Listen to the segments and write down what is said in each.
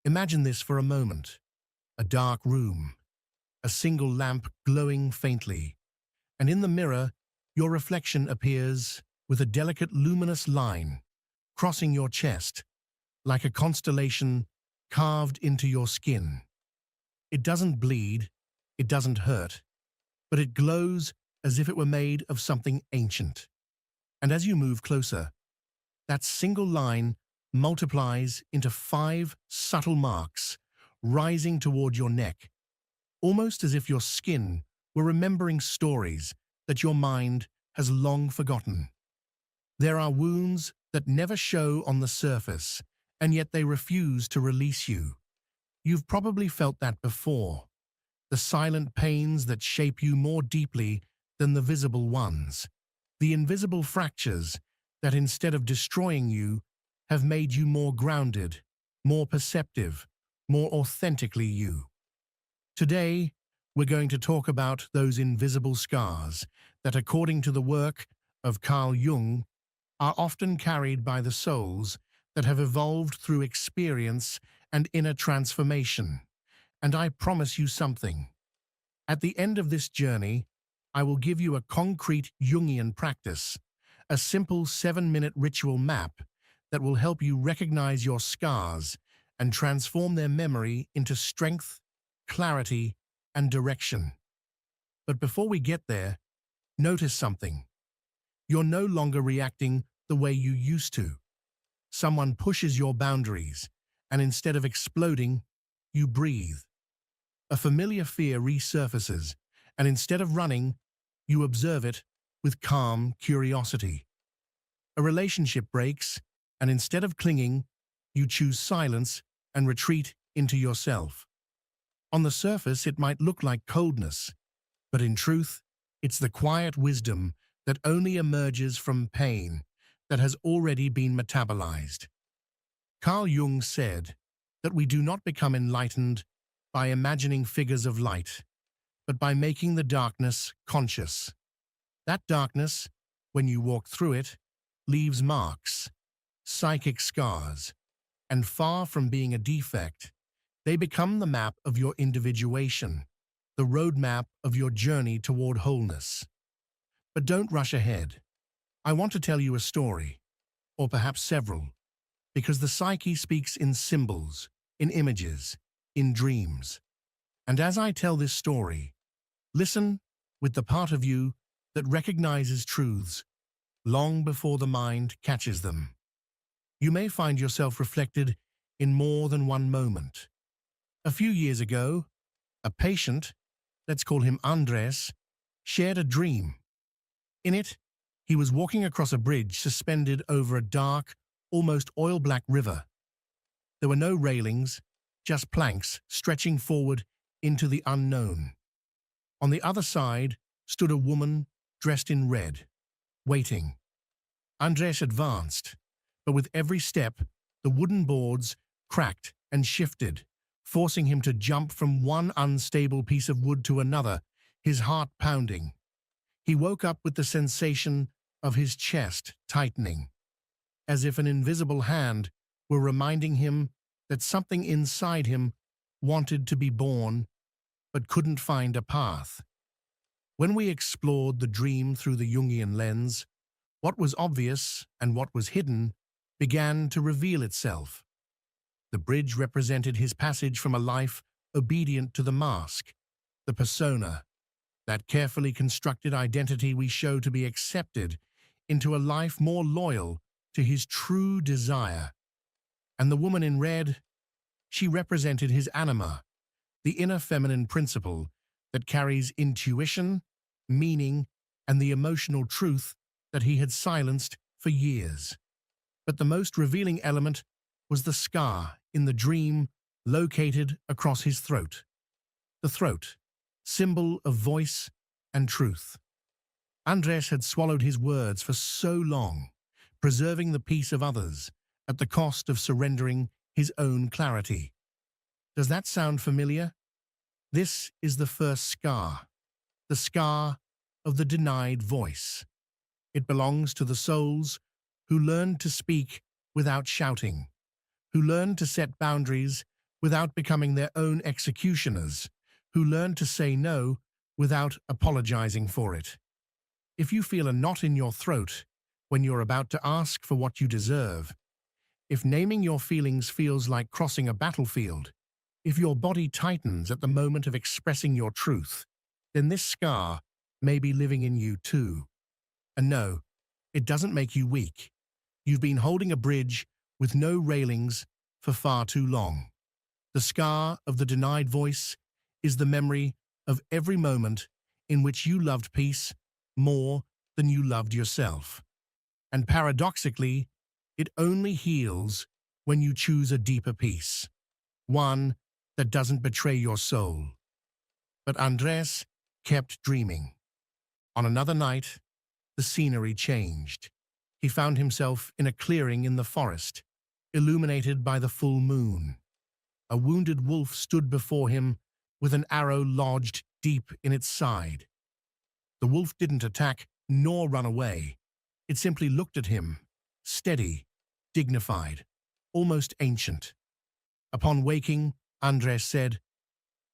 Imagine this for a moment. A dark room, a single lamp glowing faintly, and in the mirror, your reflection appears with a delicate luminous line crossing your chest, like a constellation carved into your skin. It doesn't bleed, it doesn't hurt, but it glows as if it were made of something ancient. And as you move closer, that single line multiplies into 5 subtle marks, rising toward your neck, almost as if your skin were remembering stories that your mind has long forgotten. There are wounds that never show on the surface, and yet they refuse to release you. You've probably felt that before. The silent pains that shape you more deeply than the visible ones. The invisible fractures that instead of destroying you, have made you more grounded, more perceptive, more authentically you. Today, we're going to talk about those invisible scars that, according to the work of Carl Jung, are often carried by the souls that have evolved through experience and inner transformation. And I promise you something. At the end of this journey, I will give you a concrete Jungian practice, a simple 7-minute ritual map that will help you recognize your scars and transform their memory into strength, clarity, and direction. But before we get there, notice something. You're no longer reacting the way you used to. Someone pushes your boundaries, and instead of exploding, you breathe. A familiar fear resurfaces, and instead of running, you observe it with calm curiosity. A relationship breaks, and instead of clinging, you choose silence and retreat into yourself. On the surface, it might look like coldness, but in truth, it's the quiet wisdom that only emerges from pain that has already been metabolized. Carl Jung said that we do not become enlightened by imagining figures of light, but by making the darkness conscious. That darkness, when you walk through it, leaves marks, psychic scars, and far from being a defect, they become the map of your individuation, the roadmap of your journey toward wholeness. But don't rush ahead. I want to tell you a story, or perhaps several, because the psyche speaks in symbols, in images, in dreams. And as I tell this story, listen with the part of you that recognizes truths long before the mind catches them. You may find yourself reflected in more than one moment. A few years ago, a patient, let's call him Andres, shared a dream. In it, he was walking across a bridge suspended over a dark, almost oil-black river. There were no railings, just planks stretching forward into the unknown. On the other side stood a woman dressed in red, waiting. Andres advanced, but with every step, the wooden boards cracked and shifted, forcing him to jump from one unstable piece of wood to another, his heart pounding. He woke up with the sensation of his chest tightening, as if an invisible hand were reminding him that something inside him wanted to be born, but couldn't find a path. When we explored the dream through the Jungian lens, what was obvious and what was hidden began to reveal itself. The bridge represented his passage from a life obedient to the mask, the persona, that carefully constructed identity we show to be accepted, into a life more loyal to his true desire. And the woman in red, she represented his anima, the inner feminine principle that carries intuition, meaning, and the emotional truth that he had silenced for years. But the most revealing element was the scar in the dream located across his throat. The throat, symbol of voice and truth. Andres had swallowed his words for so long, preserving the peace of others at the cost of surrendering his own clarity. Does that sound familiar? This is the first scar, the scar of the denied voice. It belongs to the souls who learned to speak without shouting, who learned to set boundaries without becoming their own executioners, who learn to say no without apologizing for it. If you feel a knot in your throat when you're about to ask for what you deserve, if naming your feelings feels like crossing a battlefield, if your body tightens at the moment of expressing your truth, then this scar may be living in you too. And no, it doesn't make you weak. You've been holding a bridge with no railings for far too long. The scar of the denied voice is the memory of every moment in which you loved peace more than you loved yourself. And paradoxically, it only heals when you choose a deeper peace, one that doesn't betray your soul. But Andres kept dreaming. On another night, the scenery changed. He found himself in a clearing in the forest, illuminated by the full moon. A wounded wolf stood before him with an arrow lodged deep in its side. The wolf didn't attack nor run away. It simply looked at him, steady, dignified, almost ancient. Upon waking, Andres said,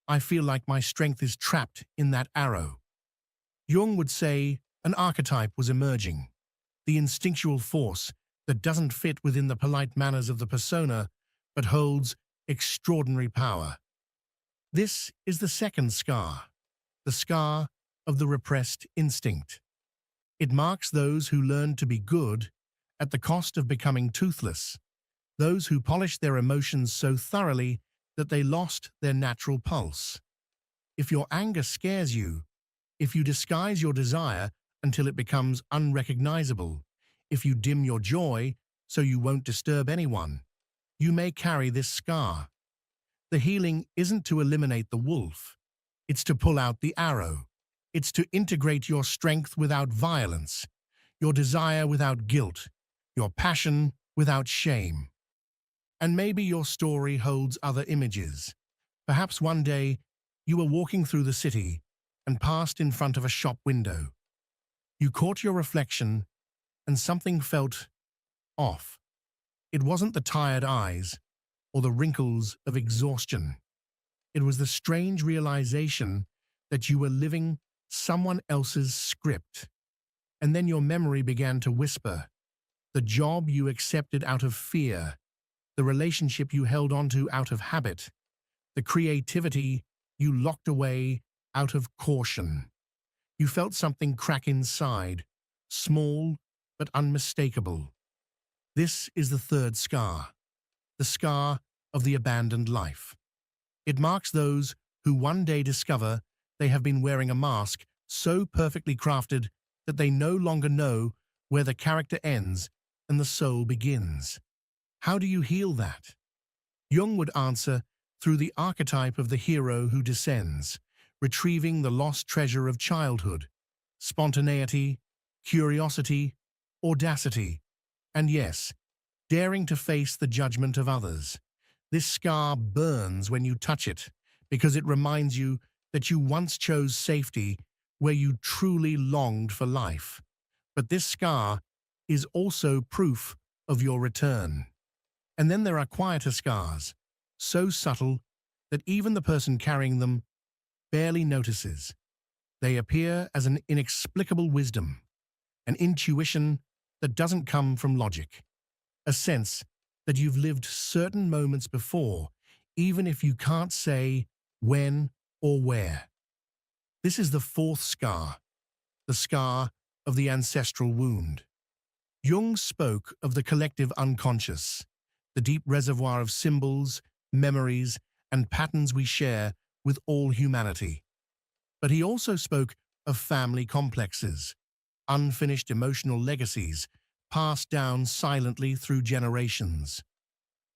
"I feel like my strength is trapped in that arrow." Jung would say an archetype was emerging, the instinctual force that doesn't fit within the polite manners of the persona, but holds extraordinary power. This is the second scar, the scar of the repressed instinct. It marks those who learn to be good at the cost of becoming toothless, those who polish their emotions so thoroughly that they lost their natural pulse. If your anger scares you, if you disguise your desire until it becomes unrecognizable, if you dim your joy so you won't disturb anyone, you may carry this scar. The healing isn't to eliminate the wolf. It's to pull out the arrow. It's to integrate your strength without violence, your desire without guilt, your passion without shame. And maybe your story holds other images. Perhaps one day you were walking through the city and passed in front of a shop window. You caught your reflection and something felt off. It wasn't the tired eyes or the wrinkles of exhaustion. It was the strange realization that you were living someone else's script. And then your memory began to whisper. The job you accepted out of fear, the relationship you held onto out of habit, the creativity you locked away out of caution. You felt something crack inside, small but unmistakable. This is the third scar, the scar of the abandoned life. It marks those who one day discover they have been wearing a mask so perfectly crafted that they no longer know where the character ends and the soul begins. How do you heal that? Jung would answer through the archetype of the hero who descends, retrieving the lost treasure of childhood, spontaneity, curiosity, audacity, and yes, daring to face the judgment of others. This scar burns when you touch it because it reminds you that you once chose safety where you truly longed for life. But this scar is also proof of your return. And then there are quieter scars, so subtle that even the person carrying them barely notices. They appear as an inexplicable wisdom, an intuition that doesn't come from logic, a sense that you've lived certain moments before, even if you can't say when or where. This is the fourth scar, the scar of the ancestral wound. Jung spoke of the collective unconscious, the deep reservoir of symbols, memories, and patterns we share with all humanity. But he also spoke of family complexes, unfinished emotional legacies passed down silently through generations.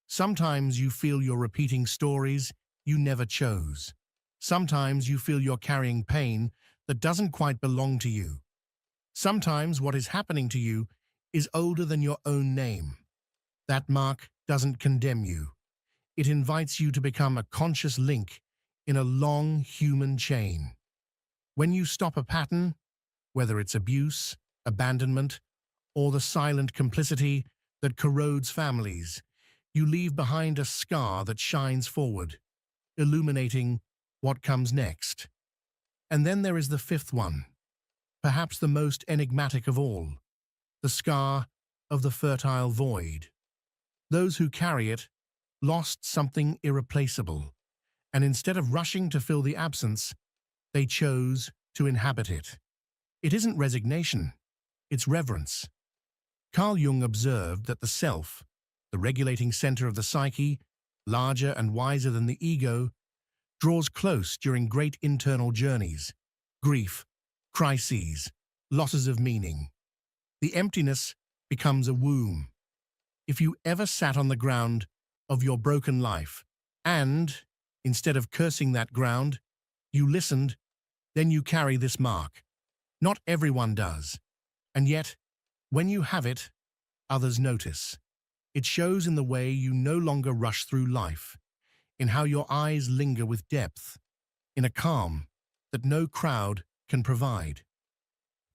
Sometimes you feel you're repeating stories you never chose. Sometimes you feel you're carrying pain that doesn't quite belong to you. Sometimes what is happening to you is older than your own name. That mark doesn't condemn you. It invites you to become a conscious link in a long human chain. When you stop a pattern, whether it's abuse, abandonment, or the silent complicity that corrodes families, you leave behind a scar that shines forward, illuminating what comes next. And then there is the fifth one, perhaps the most enigmatic of all, the scar of the fertile void. Those who carry it lost something irreplaceable, and instead of rushing to fill the absence, they chose to inhabit it. It isn't resignation, it's reverence. Carl Jung observed that the self, the regulating center of the psyche, larger and wiser than the ego, draws close during great internal journeys, grief, crises, losses of meaning. The emptiness becomes a womb. If you ever sat on the ground of your broken life and, instead of cursing that ground, you listened, then you carry this mark. Not everyone does. And yet, when you have it, others notice. It shows in the way you no longer rush through life, in how your eyes linger with depth, in a calm that no crowd can provide.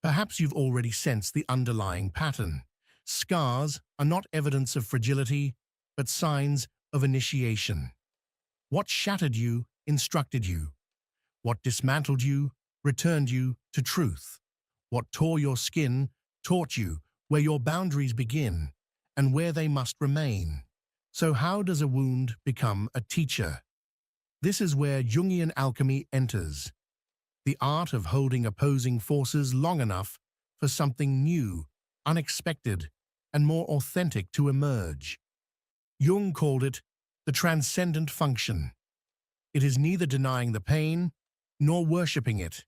Perhaps you've already sensed the underlying pattern. Scars are not evidence of fragility, but signs of initiation. What shattered you instructed you. What dismantled you returned you to truth. What tore your skin taught you where your boundaries begin and where they must remain. So how does a wound become a teacher? This is where Jungian alchemy enters. The art of holding opposing forces long enough for something new, unexpected, and more authentic to emerge. Jung called it the transcendent function. It is neither denying the pain nor worshipping it.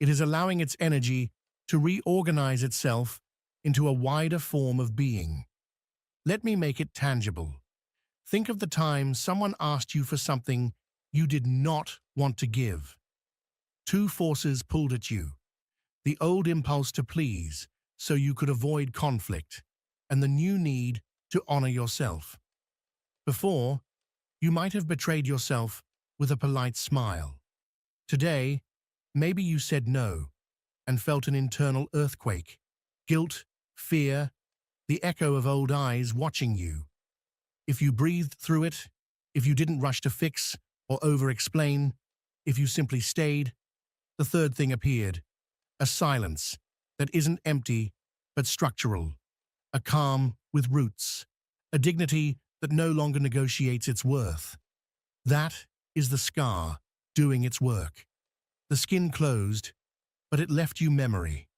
It is allowing its energy to reorganize itself into a wider form of being. Let me make it tangible. Think of the time someone asked you for something you did not want to give. Two forces pulled at you: the old impulse to please so you could avoid conflict, and the new need to honor yourself. Before, you might have betrayed yourself with a polite smile. Today, maybe you said no and felt an internal earthquake, guilt, fear, the echo of old eyes watching you. If you breathed through it, if you didn't rush to fix or over-explain, if you simply stayed, the third thing appeared: a silence that isn't empty but structural, a calm with roots, a dignity that no longer negotiates its worth. That is the scar doing its work. The skin closed, but it left you memory.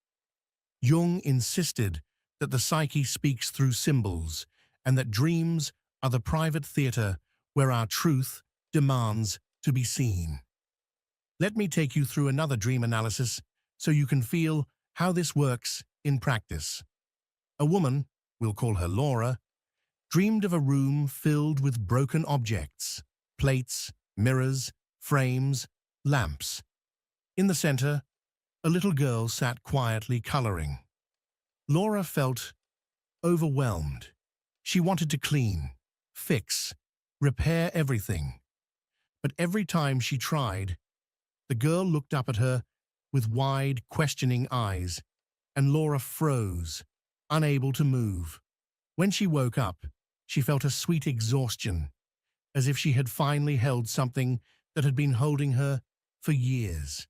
Jung insisted that the psyche speaks through symbols and that dreams are the private theater where our truth demands to be seen. Let me take you through another dream analysis so you can feel how this works in practice. A woman, we'll call her Laura, dreamed of a room filled with broken objects: plates, mirrors, frames, lamps. In the center, a little girl sat quietly coloring. Laura felt overwhelmed. She wanted to clean, fix, repair everything. But every time she tried, the girl looked up at her with wide, questioning eyes, and Laura froze, unable to move. When she woke up, she felt a sweet exhaustion, as if she had finally held something that had been holding her for years.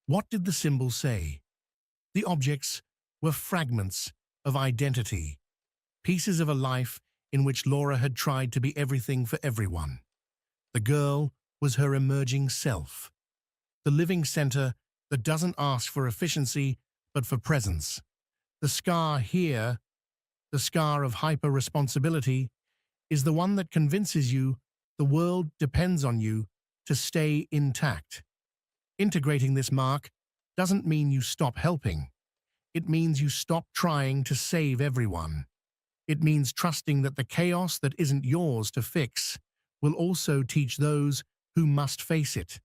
What did the symbol say? The objects were fragments of identity, pieces of a life in which Laura had tried to be everything for everyone. The girl was her emerging self, the living center that doesn't ask for efficiency but for presence. The scar here, the scar of hyper-responsibility, is the one that convinces you the world depends on you to stay intact. Integrating this mark doesn't mean you stop helping. It means you stop trying to save everyone. It means trusting that the chaos that isn't yours to fix will also teach those who must face it.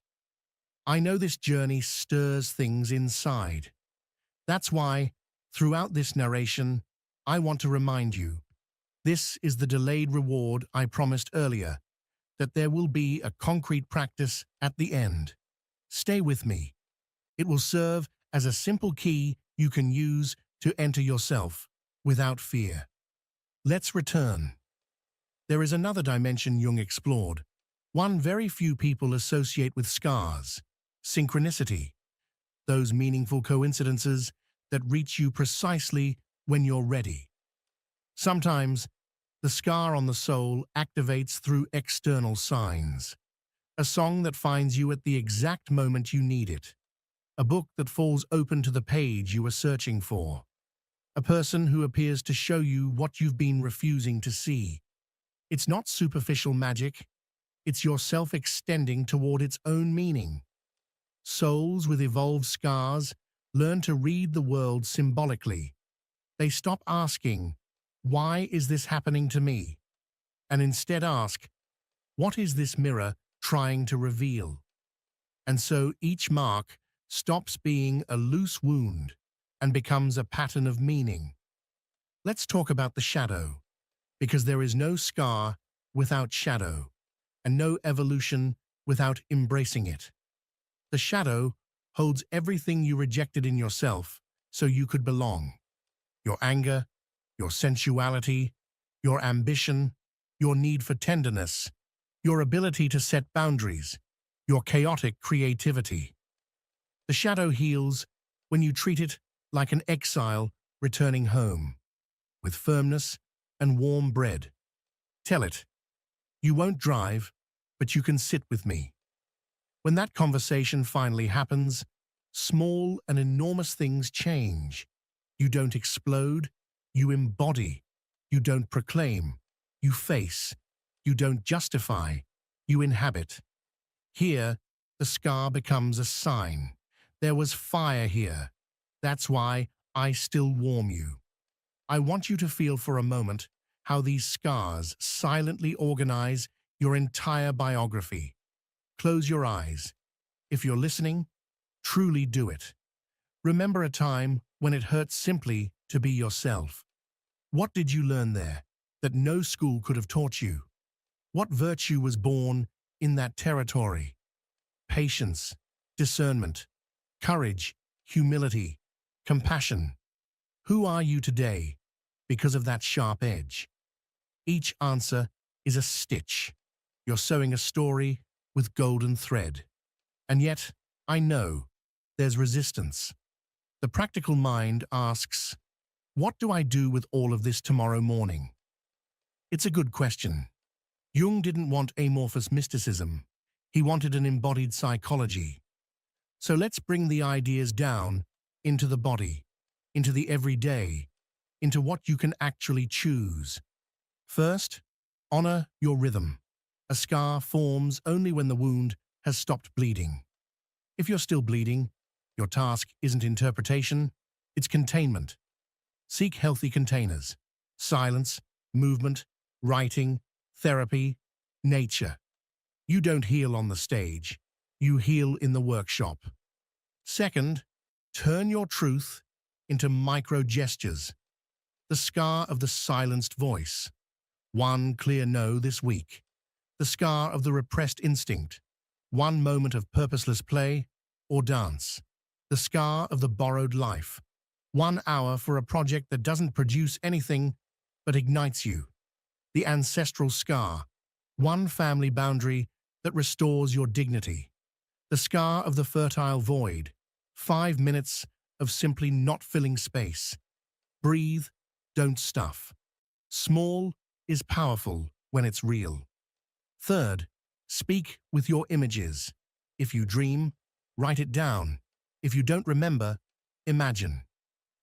I know this journey stirs things inside. That's why, throughout this narration, I want to remind you, this is the delayed reward I promised earlier, that there will be a concrete practice at the end. Stay with me. It will serve as a simple key you can use to enter yourself without fear. Let's return. There is another dimension Jung explored, one very few people associate with scars: synchronicity, those meaningful coincidences that reach you precisely when you're ready. Sometimes, the scar on the soul activates through external signs. A song that finds you at the exact moment you need it. A book that falls open to the page you were searching for. A person who appears to show you what you've been refusing to see. It's not superficial magic. It's yourself extending toward its own meaning. Souls with evolved scars learn to read the world symbolically. They stop asking, "Why is this happening to me?" and instead ask, "What is this mirror trying to reveal?" And so each mark stops being a loose wound and becomes a pattern of meaning. Let's talk about the shadow, because there is no scar without shadow, and no evolution without embracing it. The shadow holds everything you rejected in yourself so you could belong. Your anger, your sensuality, your ambition, your need for tenderness, your ability to set boundaries, your chaotic creativity. The shadow heals when you treat it like an exile returning home, with firmness and warm bread. Tell it, "You won't drive, but you can sit with me." When that conversation finally happens, small and enormous things change. You don't explode, you embody. You don't proclaim, you face. You don't justify, you inhabit. Here, the scar becomes a sign. There was fire here. That's why I still warm you. I want you to feel for a moment how these scars silently organize your entire biography. Close your eyes. If you're listening, truly do it. Remember a time when it hurt simply to be yourself. What did you learn there that no school could have taught you? What virtue was born in that territory? Patience, discernment, courage, humility, compassion. Who are you today because of that sharp edge? Each answer is a stitch. You're sewing a story with golden thread. And yet, I know, there's resistance. The practical mind asks, "What do I do with all of this tomorrow morning?" It's a good question. Jung didn't want amorphous mysticism. He wanted an embodied psychology. So let's bring the ideas down into the body, into the everyday, into what you can actually choose. First, honor your rhythm. A scar forms only when the wound has stopped bleeding. If you're still bleeding, your task isn't interpretation, it's containment. Seek healthy containers: silence, movement, writing, therapy, nature. You don't heal on the stage, you heal in the workshop. Second, turn your truth into micro-gestures. The scar of the silenced voice. One clear no this week. The scar of the repressed instinct. One moment of purposeless play or dance. The scar of the borrowed life. 1 hour for a project that doesn't produce anything but ignites you. The ancestral scar. One family boundary that restores your dignity. The scar of the fertile void. 5 minutes of simply not filling space. Breathe, don't stuff. Small is powerful when it's real. Third, speak with your images. If you dream, write it down. If you don't remember, imagine.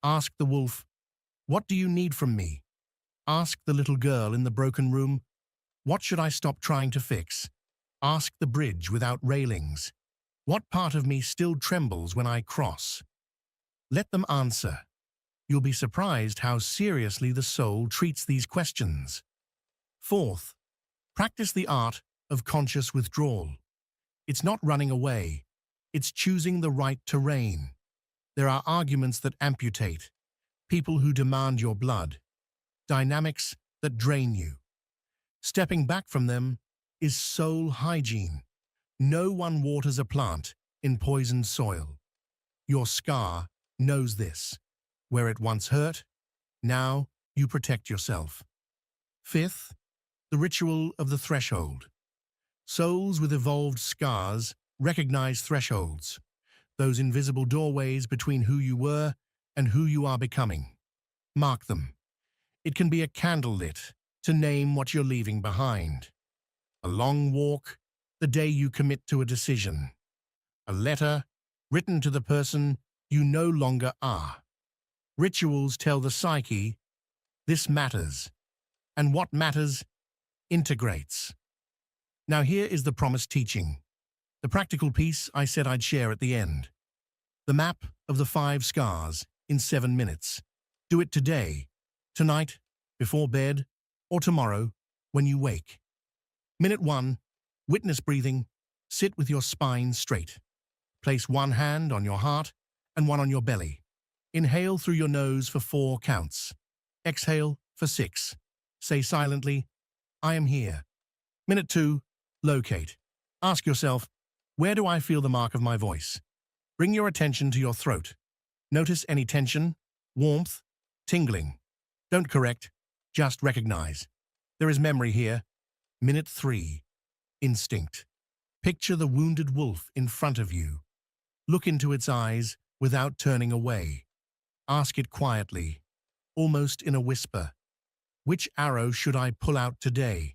Ask the wolf, "What do you need from me?" Ask the little girl in the broken room, "What should I stop trying to fix?" Ask the bridge without railings, "What part of me still trembles when I cross?" Let them answer. You'll be surprised how seriously the soul treats these questions. Fourth, practice the art of conscious withdrawal. It's not running away. It's choosing the right terrain. There are arguments that amputate, people who demand your blood, dynamics that drain you. Stepping back from them is soul hygiene. No one waters a plant in poisoned soil. Your scar knows this. Where it once hurt, now you protect yourself. Fifth, The ritual of the threshold. Souls with evolved scars recognize thresholds, those invisible doorways between who you were and who you are becoming. Mark them. It can be a candle lit to name what you're leaving behind. A long walk, the day you commit to a decision. A letter written to the person you no longer are. Rituals tell the psyche, this matters, and what matters integrates. Now here is the promised teaching, the practical piece I said I'd share at the end. The map of the 5 scars in 7 minutes. Do it today, tonight, before bed, or tomorrow when you wake. Minute 1, witness breathing. Sit with your spine straight. Place one hand on your heart and one on your belly. Inhale through your nose for 4 counts. Exhale for 6. Say silently, I am here. Minute 2, locate. Ask yourself, where do I feel the mark of my voice? Bring your attention to your throat. Notice any tension, warmth, tingling. Don't correct, just recognize. There is memory here. Minute 3, instinct. Picture the wounded wolf in front of you. Look into its eyes without turning away. Ask it quietly, almost in a whisper, which arrow should I pull out today?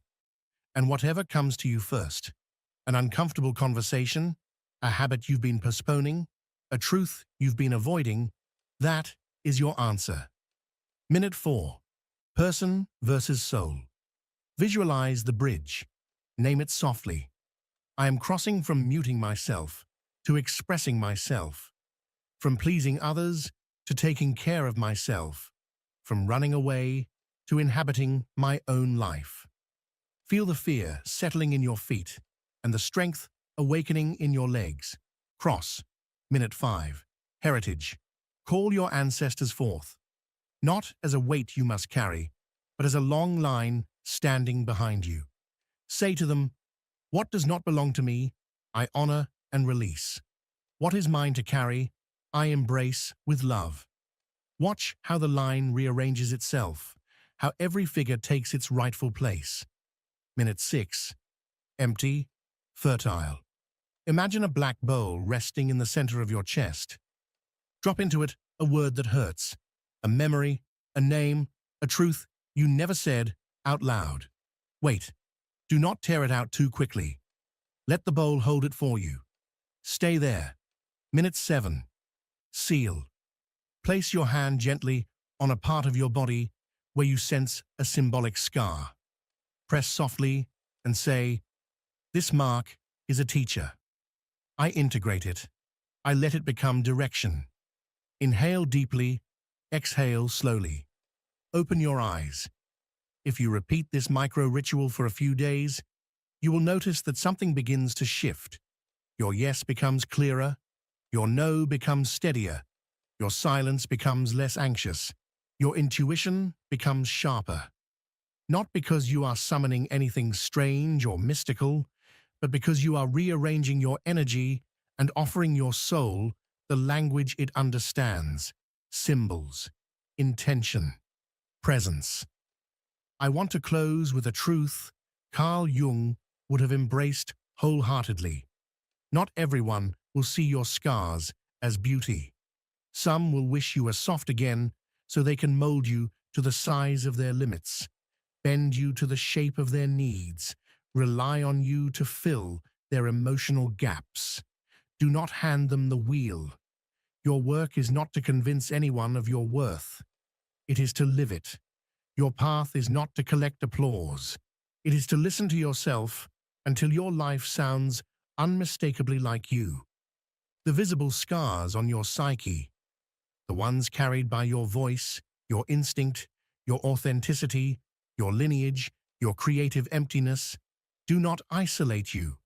And whatever comes to you first, an uncomfortable conversation, a habit you've been postponing, a truth you've been avoiding, that is your answer. Minute 4, person versus soul. Visualize the bridge. Name it softly. I am crossing from muting myself to expressing myself, from pleasing others to taking care of myself, from running away to inhabiting my own life. Feel the fear settling in your feet and the strength awakening in your legs. Cross. Minute 5. Heritage. Call your ancestors forth, not as a weight you must carry, but as a long line standing behind you. Say to them, what does not belong to me, I honor and release. What is mine to carry, I embrace with love. Watch how the line rearranges itself, how every figure takes its rightful place. Minute 6. Empty, fertile. Imagine a black bowl resting in the center of your chest. Drop into it a word that hurts, a memory, a name, a truth you never said out loud. Wait. Do not tear it out too quickly. Let the bowl hold it for you. Stay there. Minute 7. Seal. Place your hand gently on a part of your body where you sense a symbolic scar. Press softly and say, this mark is a teacher. I integrate it. I let it become direction. Inhale deeply, exhale slowly. Open your eyes. If you repeat this micro-ritual for a few days, you will notice that something begins to shift. Your yes becomes clearer, your no becomes steadier, your silence becomes less anxious, your intuition becomes sharper. Not because you are summoning anything strange or mystical, but because you are rearranging your energy and offering your soul the language it understands, symbols, intention, presence. I want to close with a truth Carl Jung would have embraced wholeheartedly. Not everyone will see your scars as beauty. Some will wish you were soft again so they can mold you to the size of their limits, bend you to the shape of their needs, rely on you to fill their emotional gaps. Do not hand them the wheel. Your work is not to convince anyone of your worth. It is to live it. Your path is not to collect applause. It is to listen to yourself until your life sounds unmistakably like you. The visible scars on your psyche, the ones carried by your voice, your instinct, your authenticity, your lineage, your creative emptiness, do not isolate you.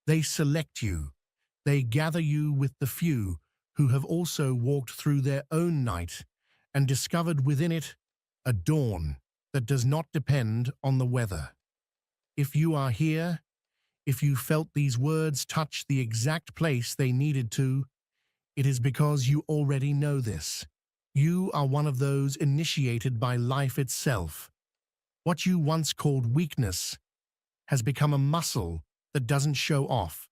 They select you. They gather you with the few who have also walked through their own night and discovered within it a dawn that does not depend on the weather. If you are here, if you felt these words touch the exact place they needed to, it is because you already know this. You are one of those initiated by life itself. What you once called weakness has become a muscle that doesn't show off,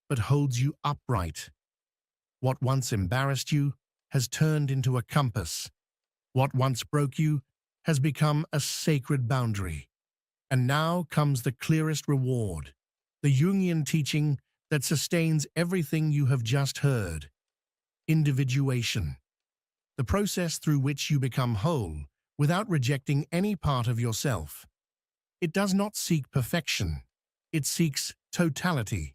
but holds you upright. What once embarrassed you has turned into a compass. What once broke you has become a sacred boundary. And now comes the clearest reward, the Jungian teaching that sustains everything you have just heard. Individuation. The process through which you become whole without rejecting any part of yourself. It does not seek perfection. It seeks totality.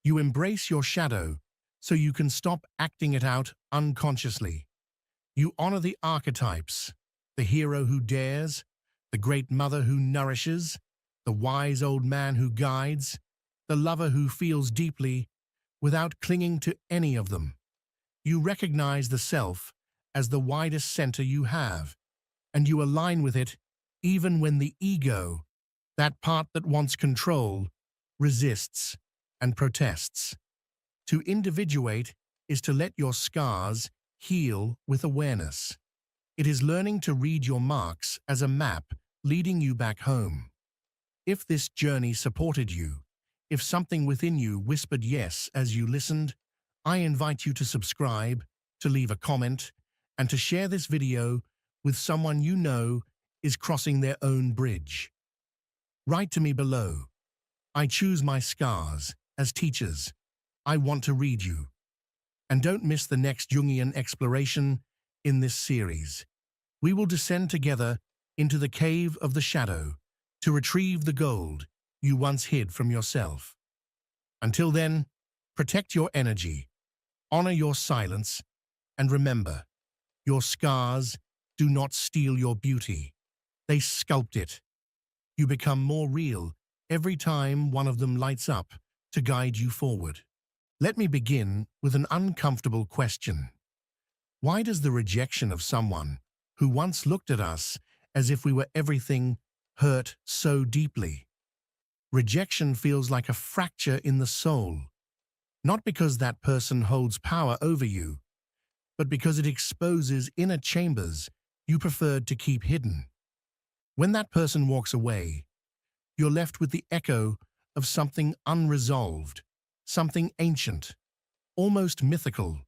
You embrace your shadow so you can stop acting it out unconsciously. You honor the archetypes, the hero who dares, the great mother who nourishes, the wise old man who guides, the lover who feels deeply without clinging to any of them. You recognize the self as the widest center you have, and you align with it even when the ego, that part that wants control, resists and protests. To individuate is to let your scars heal with awareness. It is learning to read your marks as a map leading you back home. If this journey supported you, if something within you whispered yes as you listened, I invite you to subscribe, to leave a comment, and to share this video with someone you know is crossing their own bridge. Write to me below. I choose my scars as teachers. I want to read you. And don't miss the next Jungian exploration in this series. We will descend together into the cave of the shadow to retrieve the gold you once hid from yourself. Until then, protect your energy, honor your silence, and remember, your scars do not steal your beauty. They sculpt it. You become more real every time one of them lights up to guide you forward. Let me begin with an uncomfortable question. Why does the rejection of someone who once looked at us as if we were everything hurt so deeply? Rejection feels like a fracture in the soul, not because that person holds power over you, but because it exposes inner chambers you preferred to keep hidden. When that person walks away, you're left with the echo of something unresolved, something ancient, almost mythical,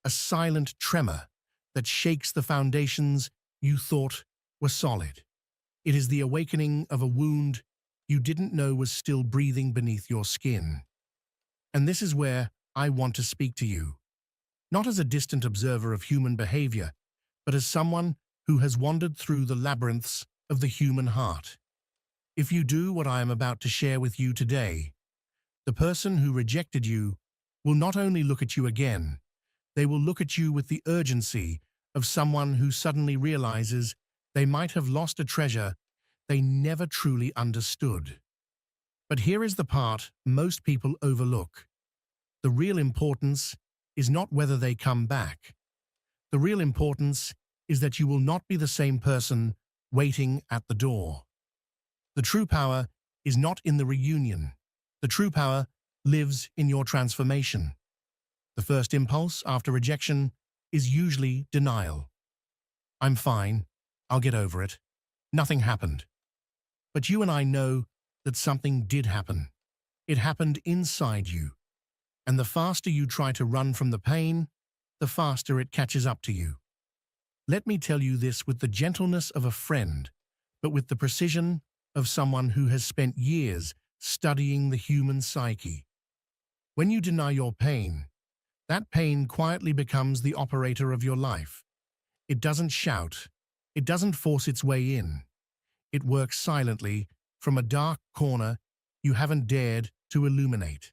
a silent tremor that shakes the foundations you thought were solid. It is the awakening of a wound you didn't know was still breathing beneath your skin. And this is where I want to speak to you, not as a distant observer of human behavior, but as someone who has wandered through the labyrinths of the human heart. If you do what I am about to share with you today, the person who rejected you will not only look at you again, they will look at you with the urgency of someone who suddenly realizes they might have lost a treasure they never truly understood. But here is the part most people overlook. The real importance is not whether they come back. The real importance is that you will not be the same person waiting at the door. The true power is not in the reunion. The true power lives in your transformation. The first impulse after rejection is usually denial. I'm fine. I'll get over it. Nothing happened. But you and I know that something did happen. It happened inside you. And the faster you try to run from the pain, the faster it catches up to you. Let me tell you this with the gentleness of a friend, but with the precision of someone who has spent years studying the human psyche. When you deny your pain, that pain quietly becomes the operator of your life. It doesn't shout. It doesn't force its way in. It works silently from a dark corner you haven't dared to illuminate.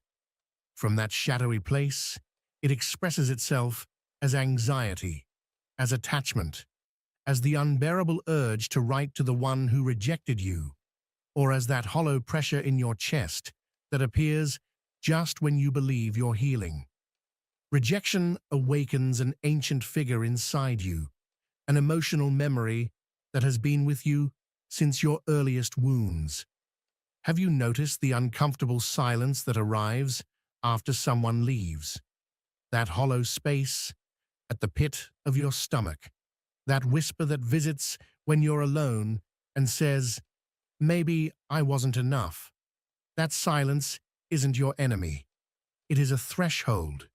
From that shadowy place, it expresses itself as anxiety, as attachment, as the unbearable urge to write to the one who rejected you, or as that hollow pressure in your chest that appears just when you believe you're healing. Rejection awakens an ancient figure inside you, an emotional memory that has been with you since your earliest wounds. Have you noticed the uncomfortable silence that arrives after someone leaves? That hollow space at the pit of your stomach, that whisper that visits when you're alone and says, maybe I wasn't enough. That silence isn't your enemy. It is a threshold.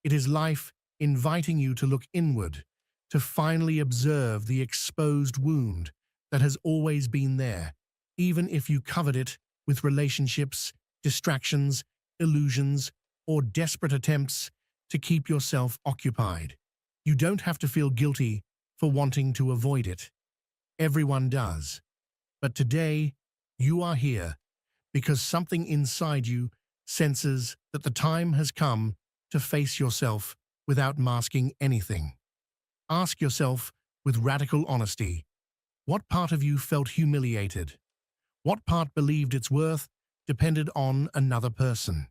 It is life inviting you to look inward, to finally observe the exposed wound that has always been there, even if you covered it with relationships, distractions, illusions, or desperate attempts to keep yourself occupied. You don't have to feel guilty for wanting to avoid it. Everyone does. But today, you are here because something inside you senses that the time has come to face yourself without masking anything. Ask yourself with radical honesty, what part of you felt humiliated? What part believed its worth depended on another person?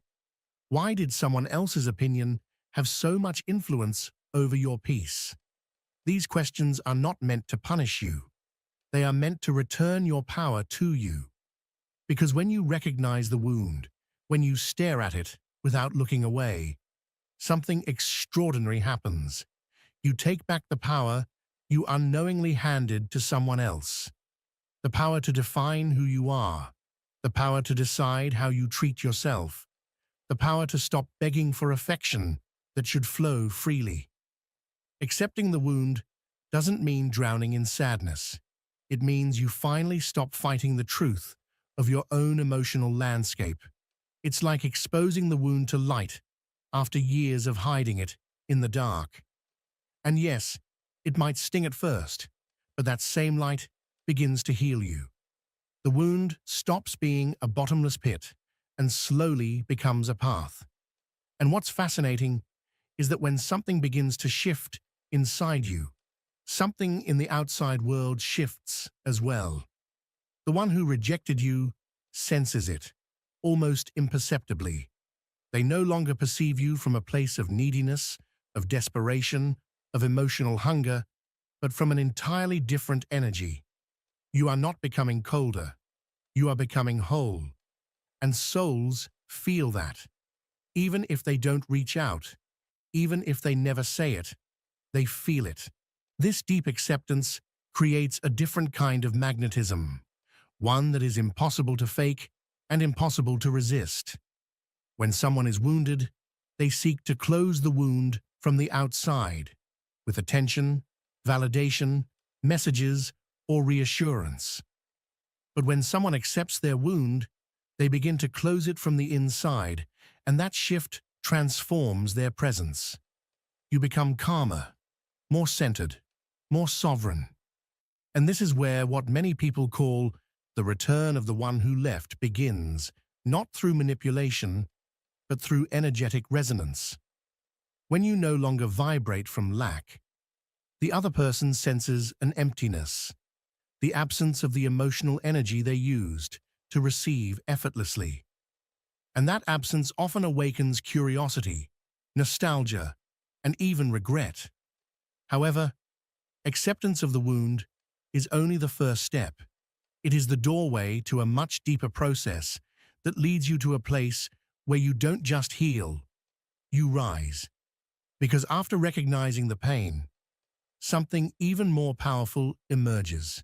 Why did someone else's opinion have so much influence over your peace? These questions are not meant to punish you. They are meant to return your power to you. Because when you recognize the wound, when you stare at it without looking away, something extraordinary happens. You take back the power you unknowingly handed to someone else. The power to define who you are, the power to decide how you treat yourself, the power to stop begging for affection that should flow freely. Accepting the wound doesn't mean drowning in sadness. It means you finally stop fighting the truth of your own emotional landscape. It's like exposing the wound to light after years of hiding it in the dark. And yes, it might sting at first, but that same light begins to heal you. The wound stops being a bottomless pit and slowly becomes a path. And what's fascinating is that when something begins to shift inside you, something in the outside world shifts as well. The one who rejected you senses it, almost imperceptibly. They no longer perceive you from a place of neediness, of desperation, of emotional hunger, but from an entirely different energy. You are not becoming colder. You are becoming whole. And souls feel that. Even if they don't reach out, even if they never say it, they feel it. This deep acceptance creates a different kind of magnetism, one that is impossible to fake and impossible to resist. When someone is wounded, they seek to close the wound from the outside, with attention, validation, messages, or reassurance. But when someone accepts their wound, they begin to close it from the inside, and that shift transforms their presence. You become calmer, more centered, more sovereign. And this is where what many people call the return of the one who left begins, not through manipulation, but through energetic resonance. When you no longer vibrate from lack, the other person senses an emptiness, the absence of the emotional energy they used to receive effortlessly. And that absence often awakens curiosity, nostalgia, and even regret. However, acceptance of the wound is only the first step. It is the doorway to a much deeper process that leads you to a place where you don't just heal, you rise. Because after recognizing the pain, something even more powerful emerges.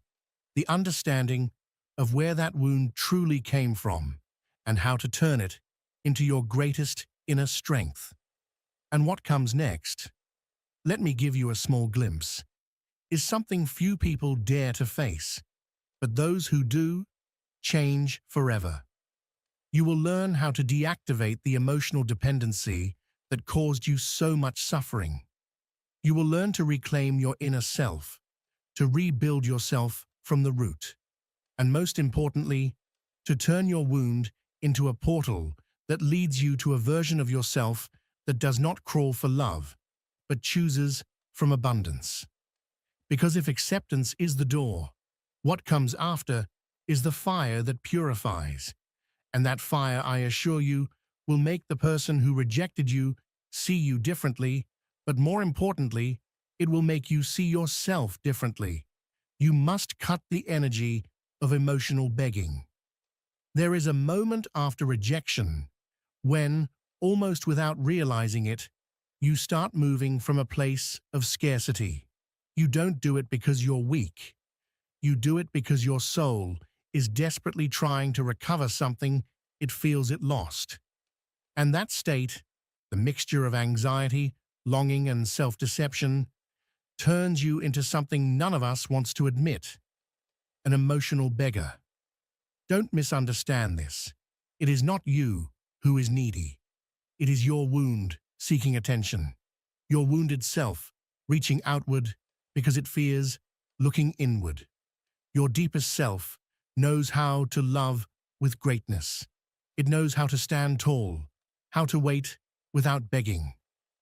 The understanding of where that wound truly came from and how to turn it into your greatest inner strength. And what comes next, let me give you a small glimpse, is something few people dare to face, but those who do change forever. You will learn how to deactivate the emotional dependency that caused you so much suffering. You will learn to reclaim your inner self, to rebuild yourself from the root, and most importantly, to turn your wound into a portal that leads you to a version of yourself that does not crawl for love, but chooses from abundance. Because if acceptance is the door, what comes after is the fire that purifies. And that fire, I assure you, will make the person who rejected you see you differently, but more importantly, it will make you see yourself differently. You must cut the energy of emotional begging. There is a moment after rejection when, almost without realizing it, you start moving from a place of scarcity. You don't do it because you're weak. You do it because your soul is desperately trying to recover something it feels it lost. And that state, the mixture of anxiety, longing, and self-deception, turns you into something none of us wants to admit: an emotional beggar. Don't misunderstand this. It is not you who is needy. It is your wound seeking attention, your wounded self reaching outward because it fears looking inward. Your deepest self knows how to love with greatness. It knows how to stand tall, how to wait without begging,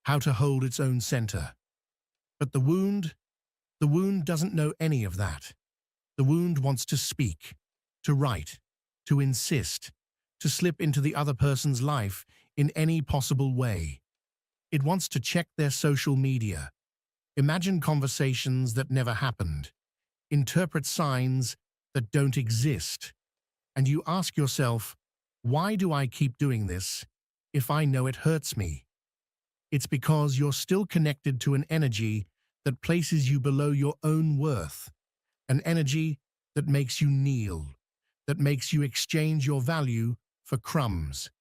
how to hold its own center. But the wound doesn't know any of that. The wound wants to speak, to write, to insist, to slip into the other person's life in any possible way. It wants to check their social media, imagine conversations that never happened, interpret signs that don't exist. And you ask yourself, why do I keep doing this if I know it hurts me? It's because you're still connected to an energy that places you below your own worth, an energy that makes you kneel, that makes you exchange your value for crumbs.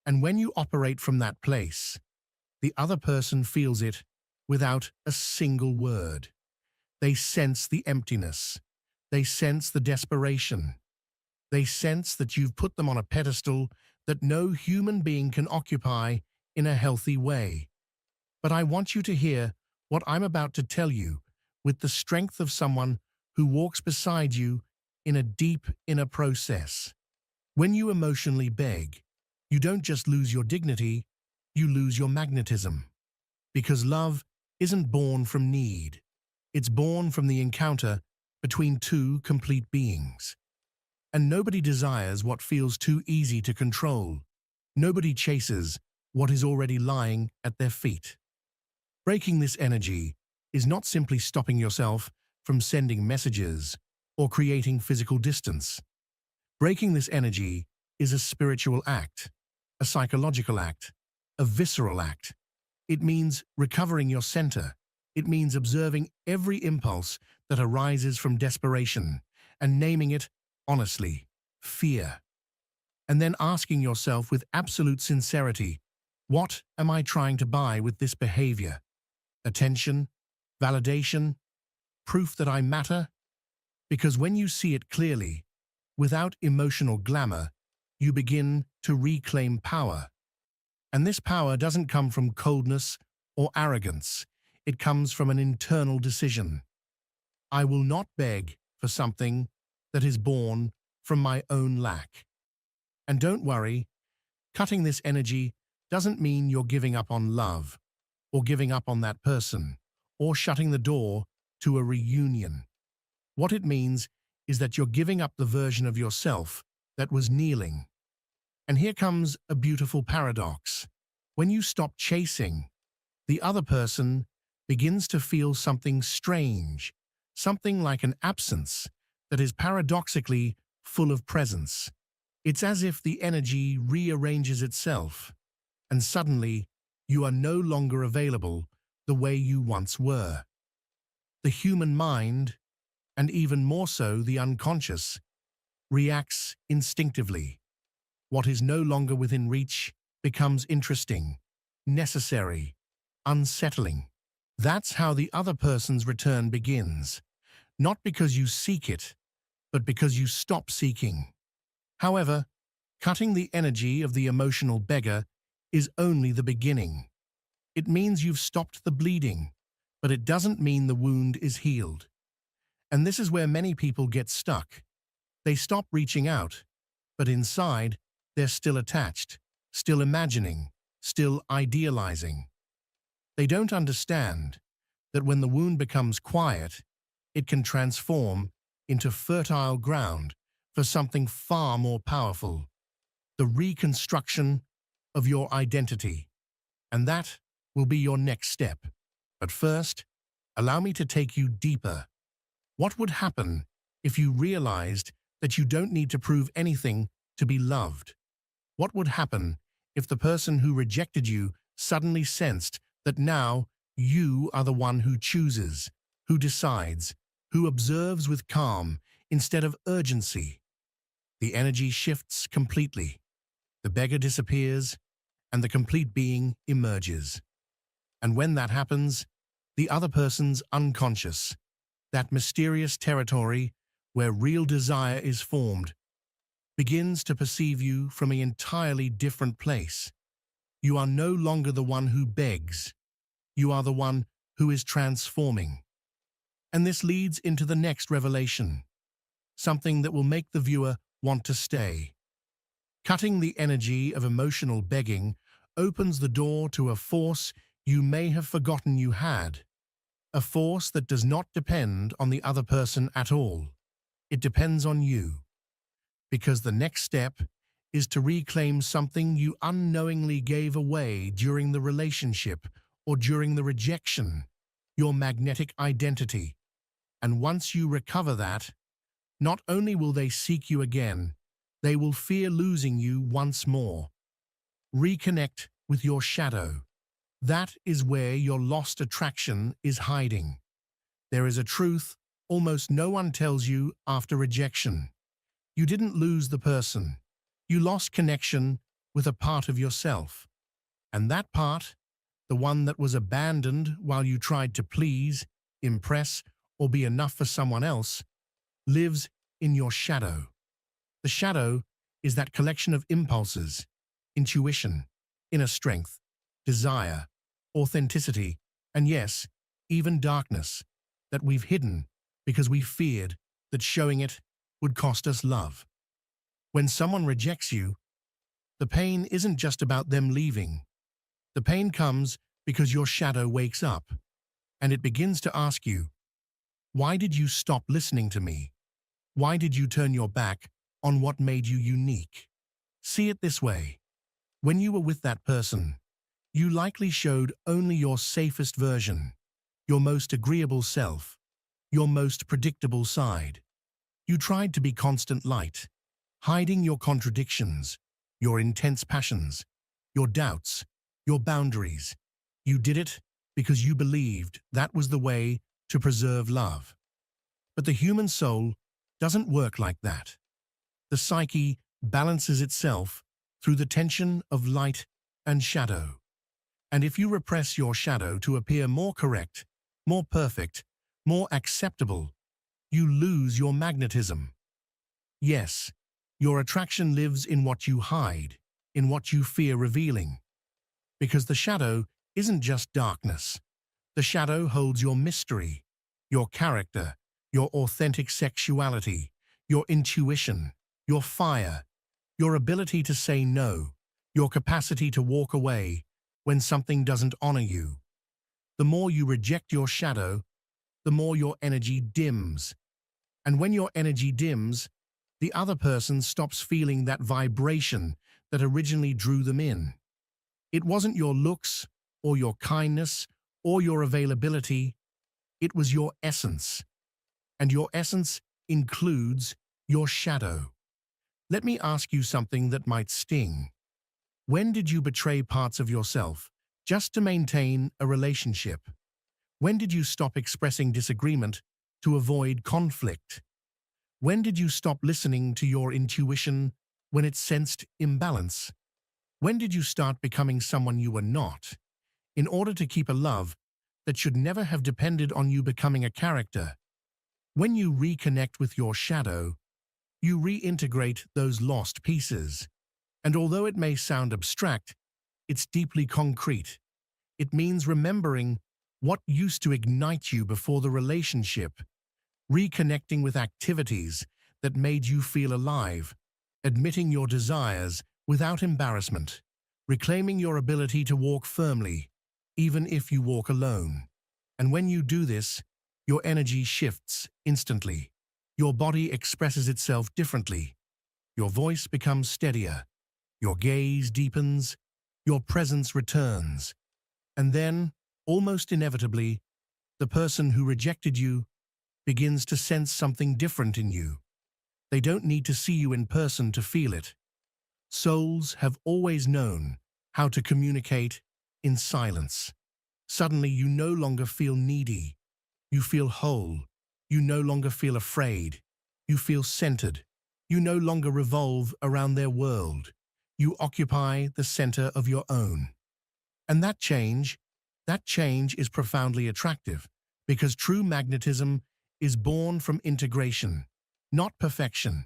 And when you operate from that place, the other person feels it without a single word. They sense the emptiness. They sense the desperation. They sense that you've put them on a pedestal that no human being can occupy in a healthy way. But I want you to hear what I'm about to tell you with the strength of someone who walks beside you in a deep inner process. When you emotionally beg, you don't just lose your dignity, you lose your magnetism. Because love isn't born from need. It's born from the encounter between two complete beings. And nobody desires what feels too easy to control. Nobody chases what is already lying at their feet. Breaking this energy is not simply stopping yourself from sending messages or creating physical distance. Breaking this energy is a spiritual act, a psychological act, a visceral act. It means recovering your center. It means observing every impulse that arises from desperation and naming it honestly, fear. And then asking yourself with absolute sincerity, what am I trying to buy with this behavior? Attention? Validation? Proof that I matter? Because when you see it clearly, without emotional glamour, you begin to reclaim power. And this power doesn't come from coldness or arrogance. It comes from an internal decision. I will not beg for something that is born from my own lack. And don't worry, cutting this energy doesn't mean you're giving up on love, or giving up on that person, or shutting the door to a reunion. What it means is that you're giving up the version of yourself that was kneeling. And here comes a beautiful paradox. When you stop chasing, the other person begins to feel something strange, something like an absence that is paradoxically full of presence. It's as if the energy rearranges itself, and suddenly you are no longer available the way you once were. The human mind, and even more so the unconscious, reacts instinctively. What is no longer within reach becomes interesting, necessary, unsettling. That's how the other person's return begins, not because you seek it, but because you stop seeking. However, cutting the energy of the emotional beggar is only the beginning. It means you've stopped the bleeding, but it doesn't mean the wound is healed. And this is where many people get stuck. They stop reaching out, but inside, they're still attached, still imagining, still idealizing. They don't understand that when the wound becomes quiet, it can transform into fertile ground for something far more powerful, the reconstruction of your identity. And that will be your next step. But first, allow me to take you deeper. What would happen if you realized that you don't need to prove anything to be loved? What would happen if the person who rejected you suddenly sensed that now you are the one who chooses, who decides, who observes with calm instead of urgency? The energy shifts completely. The beggar disappears, and the complete being emerges. And when that happens, the other person's unconscious, that mysterious territory where real desire is formed, begins to perceive you from an entirely different place. You are no longer the one who begs. You are the one who is transforming. And this leads into the next revelation, something that will make the viewer want to stay. Cutting the energy of emotional begging opens the door to a force you may have forgotten you had, a force that does not depend on the other person at all. It depends on you. Because the next step is to reclaim something you unknowingly gave away during the relationship or during the rejection, your magnetic identity. And once you recover that, not only will they seek you again, they will fear losing you once more. Reconnect with your shadow. That is where your lost attraction is hiding. There is a truth almost no one tells you after rejection. You didn't lose the person. You lost connection with a part of yourself. And that part, the one that was abandoned while you tried to please, impress, or be enough for someone else, lives in your shadow. The shadow is that collection of impulses, intuition, inner strength, desire, authenticity, and yes, even darkness, that we've hidden because we feared that showing it would cost us love. When someone rejects you, the pain isn't just about them leaving. The pain comes because your shadow wakes up, and it begins to ask you, why did you stop listening to me? Why did you turn your back on what made you unique? See it this way. When you were with that person, you likely showed only your safest version, your most agreeable self, your most predictable side. You tried to be constant light, hiding your contradictions, your intense passions, your doubts, your boundaries. You did it because you believed that was the way to preserve love. But the human soul doesn't work like that. The psyche balances itself through the tension of light and shadow. And if you repress your shadow to appear more correct, more perfect, more acceptable, you lose your magnetism. Yes, your attraction lives in what you hide, in what you fear revealing. Because the shadow isn't just darkness. The shadow holds your mystery, your character, your authentic sexuality, your intuition, your fire, your ability to say no, your capacity to walk away when something doesn't honor you. The more you reject your shadow, the more your energy dims. And when your energy dims, the other person stops feeling that vibration that originally drew them in. It wasn't your looks, or your kindness, or your availability. It was your essence. And your essence includes your shadow. Let me ask you something that might sting. When did you betray parts of yourself just to maintain a relationship? When did you stop expressing disagreement to avoid conflict? When did you stop listening to your intuition when it sensed imbalance? When did you start becoming someone you were not, in order to keep a love that should never have depended on you becoming a character? When you reconnect with your shadow, you reintegrate those lost pieces. And although it may sound abstract, it's deeply concrete. It means remembering what used to ignite you before the relationship, reconnecting with activities that made you feel alive, admitting your desires without embarrassment, reclaiming your ability to walk firmly, even if you walk alone. And when you do this, your energy shifts instantly. Your body expresses itself differently. Your voice becomes steadier. Your gaze deepens. Your presence returns. And then, almost inevitably, the person who rejected you begins to sense something different in you. They don't need to see you in person to feel it. Souls have always known how to communicate in silence. Suddenly, you no longer feel needy. You feel whole. You no longer feel afraid. You feel centered. You no longer revolve around their world. You occupy the center of your own. And that change is profoundly attractive because true magnetism is born from integration, not perfection.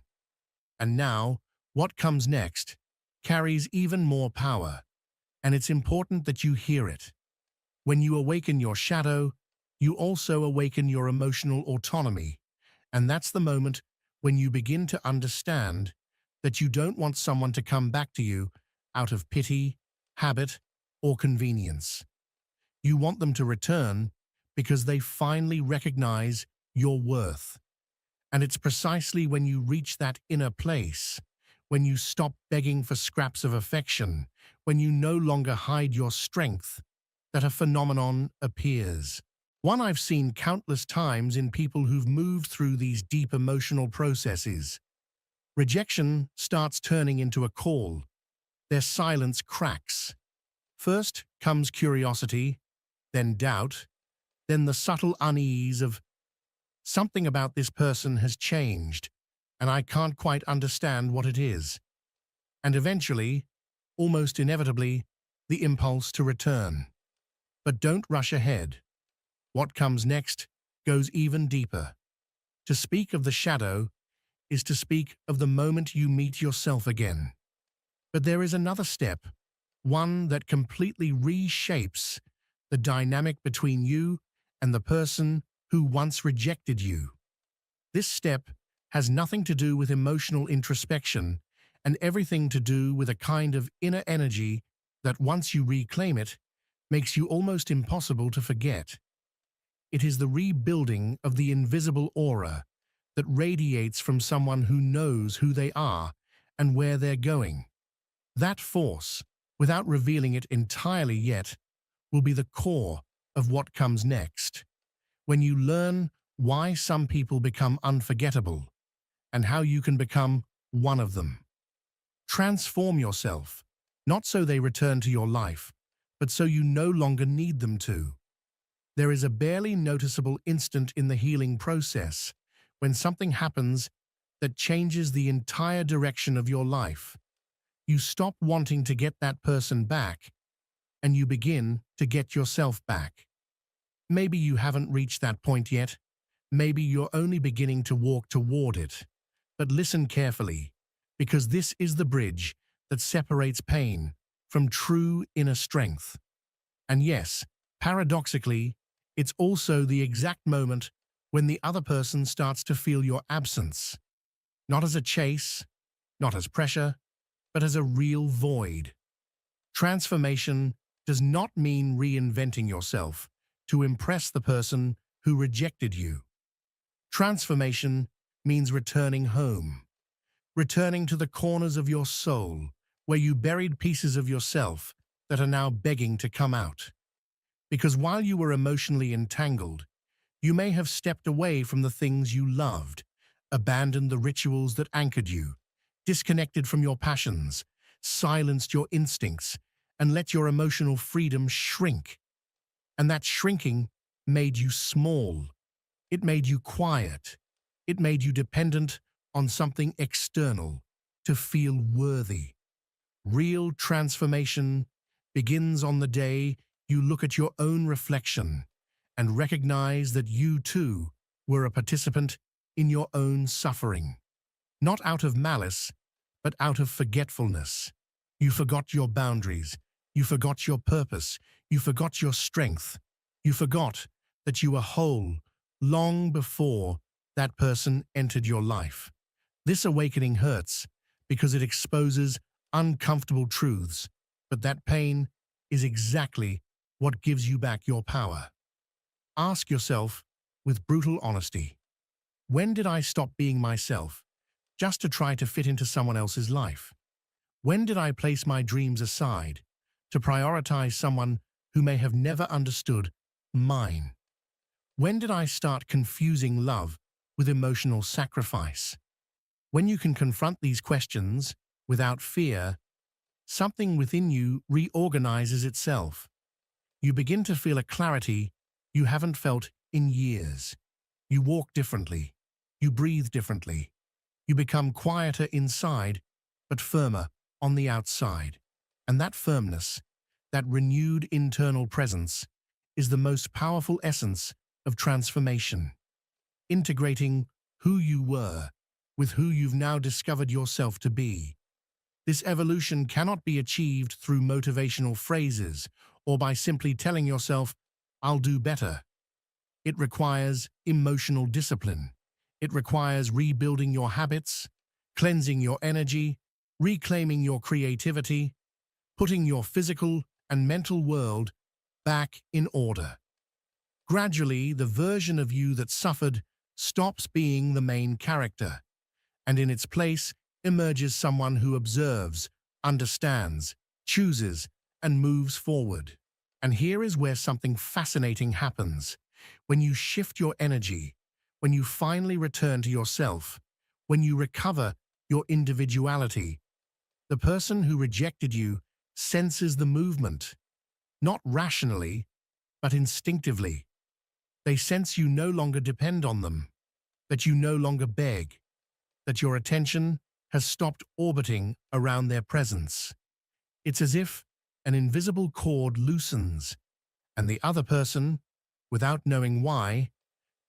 And now, what comes next carries even more power, and it's important that you hear it. When you awaken your shadow, you also awaken your emotional autonomy, and that's the moment when you begin to understand that you don't want someone to come back to you out of pity, habit, or convenience. You want them to return because they finally recognize your worth. And it's precisely when you reach that inner place, when you stop begging for scraps of affection, when you no longer hide your strength, that a phenomenon appears. One I've seen countless times in people who've moved through these deep emotional processes. Rejection starts turning into a call. Their silence cracks. First comes curiosity, then doubt, then the subtle unease of something about this person has changed, and I can't quite understand what it is. And eventually, almost inevitably, the impulse to return. But don't rush ahead. What comes next goes even deeper. To speak of the shadow is to speak of the moment you meet yourself again. But there is another step, one that completely reshapes the dynamic between you and the person who once rejected you. This step has nothing to do with emotional introspection and everything to do with a kind of inner energy that once you reclaim it, makes you almost impossible to forget. It is the rebuilding of the invisible aura that radiates from someone who knows who they are and where they're going. That force, without revealing it entirely yet, will be the core of what comes next. When you learn why some people become unforgettable and how you can become one of them. Transform yourself, not so they return to your life, but so you no longer need them to. There is a barely noticeable instant in the healing process when something happens that changes the entire direction of your life. You stop wanting to get that person back, and you begin to get yourself back. Maybe you haven't reached that point yet. Maybe you're only beginning to walk toward it. But listen carefully, because this is the bridge that separates pain from true inner strength. And yes, paradoxically, it's also the exact moment when the other person starts to feel your absence. Not as a chase, not as pressure, but as a real void. Transformation does not mean reinventing yourself to impress the person who rejected you. Transformation means returning home, returning to the corners of your soul where you buried pieces of yourself that are now begging to come out. Because while you were emotionally entangled, you may have stepped away from the things you loved, abandoned the rituals that anchored you, disconnected from your passions, silenced your instincts, and let your emotional freedom shrink. And that shrinking made you small. It made you quiet. It made you dependent on something external to feel worthy. Real transformation begins on the day you look at your own reflection and recognize that you too were a participant in your own suffering. Not out of malice, but out of forgetfulness. You forgot your boundaries. You forgot your purpose. You forgot your strength. You forgot that you were whole long before that person entered your life. This awakening hurts because it exposes uncomfortable truths, but that pain is exactly what gives you back your power. Ask yourself with brutal honesty, when did I stop being myself just to try to fit into someone else's life? When did I place my dreams aside to prioritize someone who may have never understood mine? When did I start confusing love with emotional sacrifice? When you can confront these questions without fear, something within you reorganizes itself. You begin to feel a clarity you haven't felt in years. You walk differently. You breathe differently. You become quieter inside, but firmer on the outside. And that firmness, that renewed internal presence, is the most powerful essence of transformation, integrating who you were with who you've now discovered yourself to be. This evolution cannot be achieved through motivational phrases or by simply telling yourself, "I'll do better." It requires emotional discipline. It requires rebuilding your habits, cleansing your energy, reclaiming your creativity, putting your physical and mental world back in order. Gradually, the version of you that suffered stops being the main character, and in its place emerges someone who observes, understands, chooses, and moves forward. And here is where something fascinating happens. When you shift your energy, when you finally return to yourself, when you recover your individuality, the person who rejected you senses the movement, not rationally, but instinctively. They sense you no longer depend on them, that you no longer beg, that your attention has stopped orbiting around their presence. It's as if an invisible cord loosens, and the other person, without knowing why,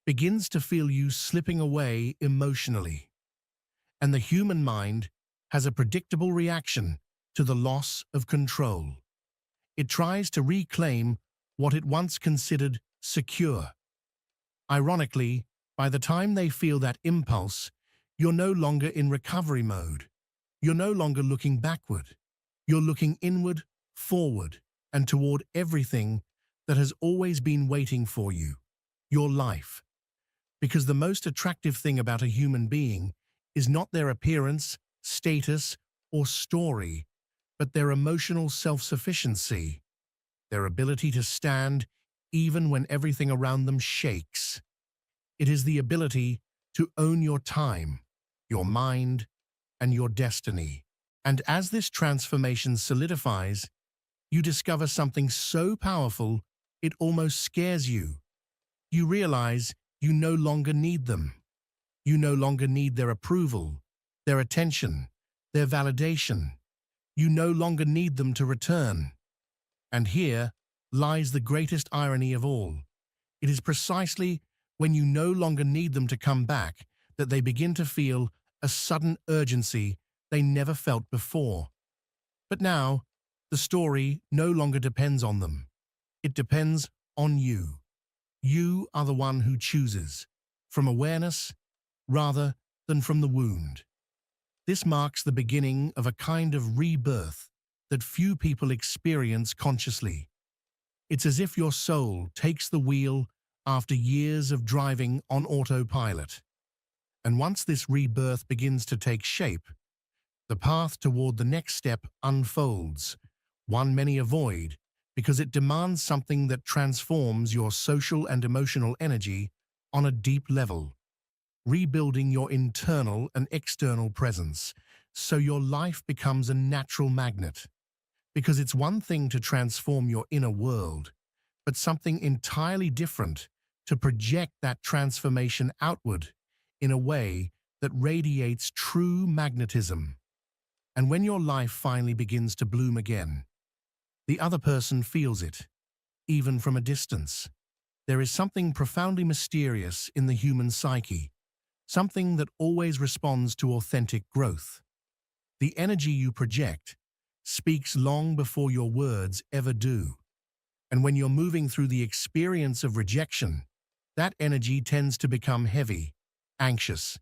begins to feel you slipping away emotionally. And the human mind has a predictable reaction to the loss of control. It tries to reclaim what it once considered secure. Ironically, by the time they feel that impulse, you're no longer in recovery mode. You're no longer looking backward. You're looking inward, forward, and toward everything that has always been waiting for you, your life. Because the most attractive thing about a human being is not their appearance, status, or story, but their emotional self-sufficiency, their ability to stand even when everything around them shakes. It is the ability to own your time, your mind, and your destiny. And as this transformation solidifies, you discover something so powerful it almost scares you. You realize you no longer need them. You no longer need their approval, their attention, their validation. You no longer need them to return. And here lies the greatest irony of all. It is precisely when you no longer need them to come back that they begin to feel a sudden urgency they never felt before. But now, the story no longer depends on them. It depends on you. You are the one who chooses, from awareness rather than from the wound. This marks the beginning of a kind of rebirth that few people experience consciously. It's as if your soul takes the wheel after years of driving on autopilot. And once this rebirth begins to take shape, the path toward the next step unfolds, one many avoid because it demands something that transforms your social and emotional energy on a deep level, rebuilding your internal and external presence so your life becomes a natural magnet. Because it's one thing to transform your inner world, but something entirely different to project that transformation outward in a way that radiates true magnetism. And when your life finally begins to bloom again, the other person feels it, even from a distance. There is something profoundly mysterious in the human psyche, something that always responds to authentic growth. The energy you project speaks long before your words ever do. And when you're moving through the experience of rejection, that energy tends to become heavy, anxious,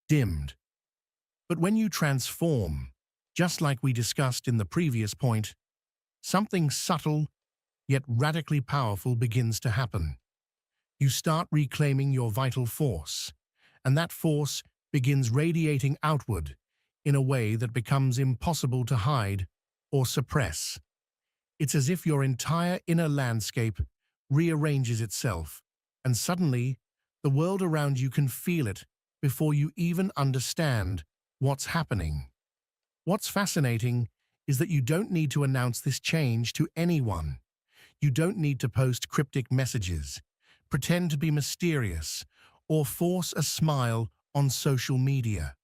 dimmed. But when you transform, just like we discussed in the previous point, something subtle yet radically powerful begins to happen. You start reclaiming your vital force, and that force begins radiating outward in a way that becomes impossible to hide or suppress. It's as if your entire inner landscape rearranges itself, and suddenly the world around you can feel it before you even understand what's happening. What's fascinating is that you don't need to announce this change to anyone. You don't need to post cryptic messages, pretend to be mysterious, or force a smile on social media.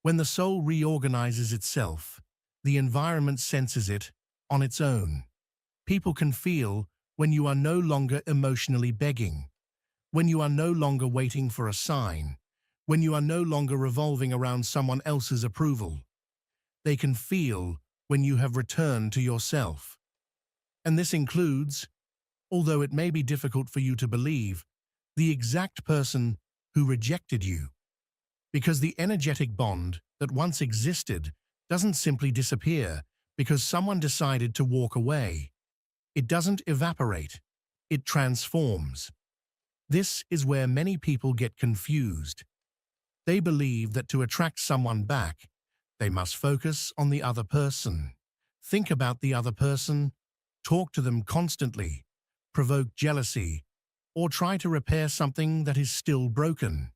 When the soul reorganizes itself, the environment senses it on its own. People can feel when you are no longer emotionally begging, when you are no longer waiting for a sign, when you are no longer revolving around someone else's approval. They can feel when you have returned to yourself. And this includes, although it may be difficult for you to believe, the exact person who rejected you. Because the energetic bond that once existed doesn't simply disappear because someone decided to walk away. It doesn't evaporate, it transforms. This is where many people get confused. They believe that to attract someone back, they must focus on the other person, think about the other person, talk to them constantly, provoke jealousy, or try to repair something that is still broken.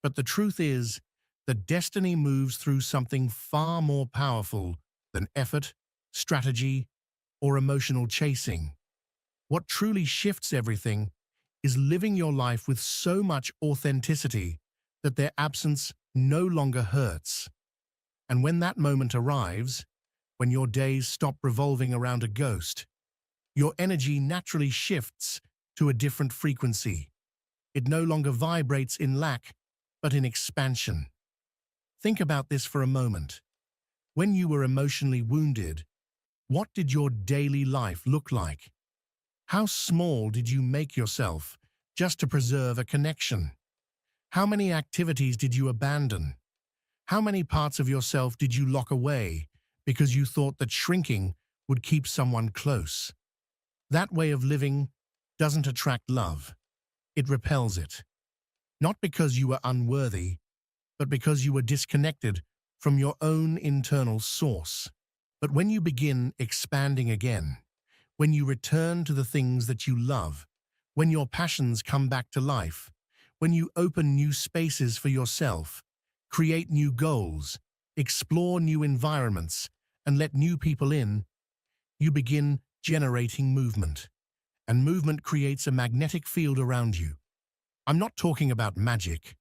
But the truth is that destiny moves through something far more powerful than effort, strategy, or emotional chasing. What truly shifts everything is living your life with so much authenticity that their absence no longer hurts. And when that moment arrives, when your days stop revolving around a ghost, your energy naturally shifts to a different frequency. It no longer vibrates in lack, but in expansion. Think about this for a moment. When you were emotionally wounded, what did your daily life look like? How small did you make yourself just to preserve a connection? How many activities did you abandon? How many parts of yourself did you lock away because you thought that shrinking would keep someone close? That way of living doesn't attract love. It repels it. Not because you were unworthy, but because you were disconnected from your own internal source. But when you begin expanding again, when you return to the things that you love, when your passions come back to life, when you open new spaces for yourself, create new goals, explore new environments, and let new people in, you begin generating movement. And movement creates a magnetic field around you. I'm not talking about magic.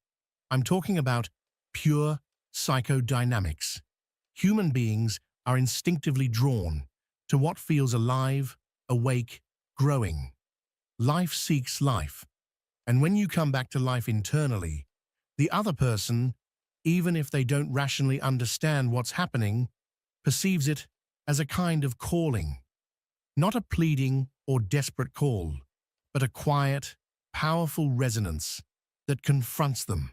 I'm talking about pure psychodynamics. Human beings are instinctively drawn to what feels alive, awake, growing. Life seeks life. And when you come back to life internally, the other person, even if they don't rationally understand what's happening, perceives it as a kind of calling. Not a pleading or desperate call, but a quiet, powerful resonance that confronts them.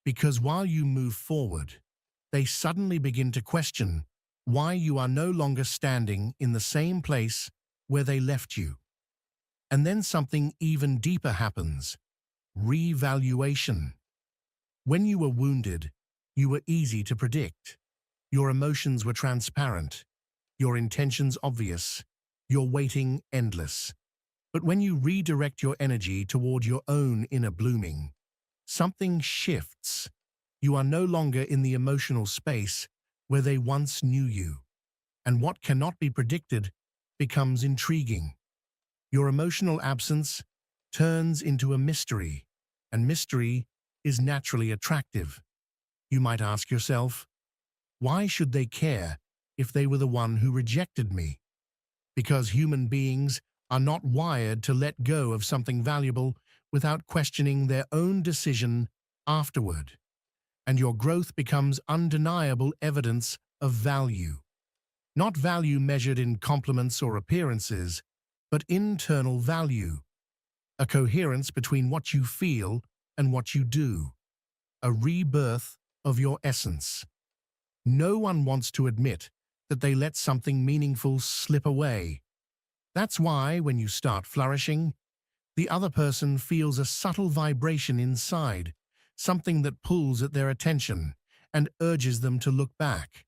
Because while you move forward, they suddenly begin to question why you are no longer standing in the same place where they left you. And then something even deeper happens: revaluation. When you were wounded, you were easy to predict. Your emotions were transparent, your intentions obvious, your waiting endless. But when you redirect your energy toward your own inner blooming, something shifts. You are no longer in the emotional space where they once knew you. And what cannot be predicted becomes intriguing. Your emotional absence turns into a mystery, and mystery is naturally attractive. You might ask yourself, why should they care if they were the one who rejected me? Because human beings are not wired to let go of something valuable without questioning their own decision afterward. And your growth becomes undeniable evidence of value. Not value measured in compliments or appearances, but internal value. A coherence between what you feel and what you do. A rebirth of your essence. No one wants to admit that they let something meaningful slip away. That's why, when you start flourishing, the other person feels a subtle vibration inside, something that pulls at their attention and urges them to look back.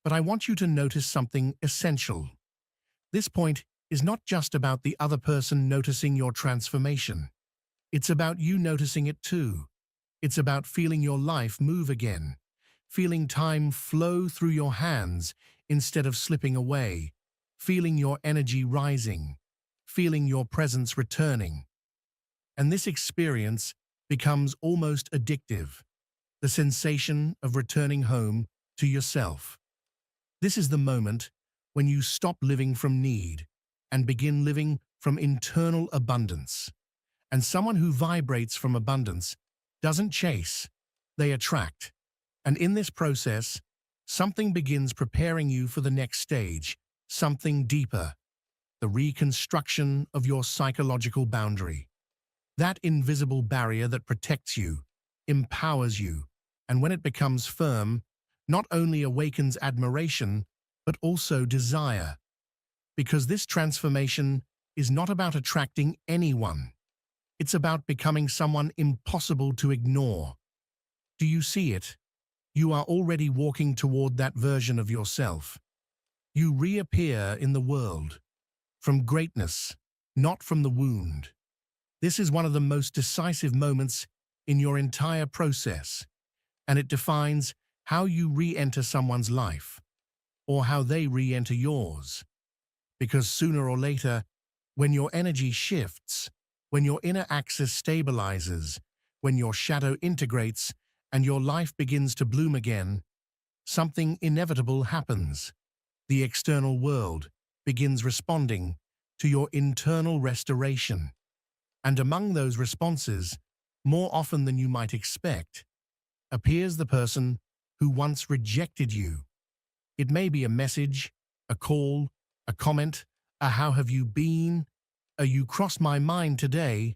But I want you to notice something essential. This point is not just about the other person noticing your transformation. It's about you noticing it too. It's about feeling your life move again, feeling time flow through your hands instead of slipping away, feeling your energy rising, feeling your presence returning. And this experience becomes almost addictive. the sensation of returning home to yourself. This is the moment when you stop living from need and begin living from internal abundance. And someone who vibrates from abundance doesn't chase, they attract. And in this process, something begins preparing you for the next stage, something deeper, the reconstruction of your psychological boundary. That invisible barrier that protects you, empowers you, and when it becomes firm, not only awakens admiration, but also desire. Because this transformation is not about attracting anyone. It's about becoming someone impossible to ignore. Do you see it? You are already walking toward that version of yourself. You reappear in the world, from greatness, not from the wound. This is one of the most decisive moments in your entire process, and it defines how you re-enter someone's life, or how they re-enter yours. Because sooner or later, when your energy shifts, when your inner axis stabilizes, when your shadow integrates, and your life begins to bloom again, something inevitable happens. The external world begins responding to your internal restoration. And among those responses, more often than you might expect, appears the person who once rejected you. It may be a message, a call, a comment, a "how have you been?" a "you crossed my mind today."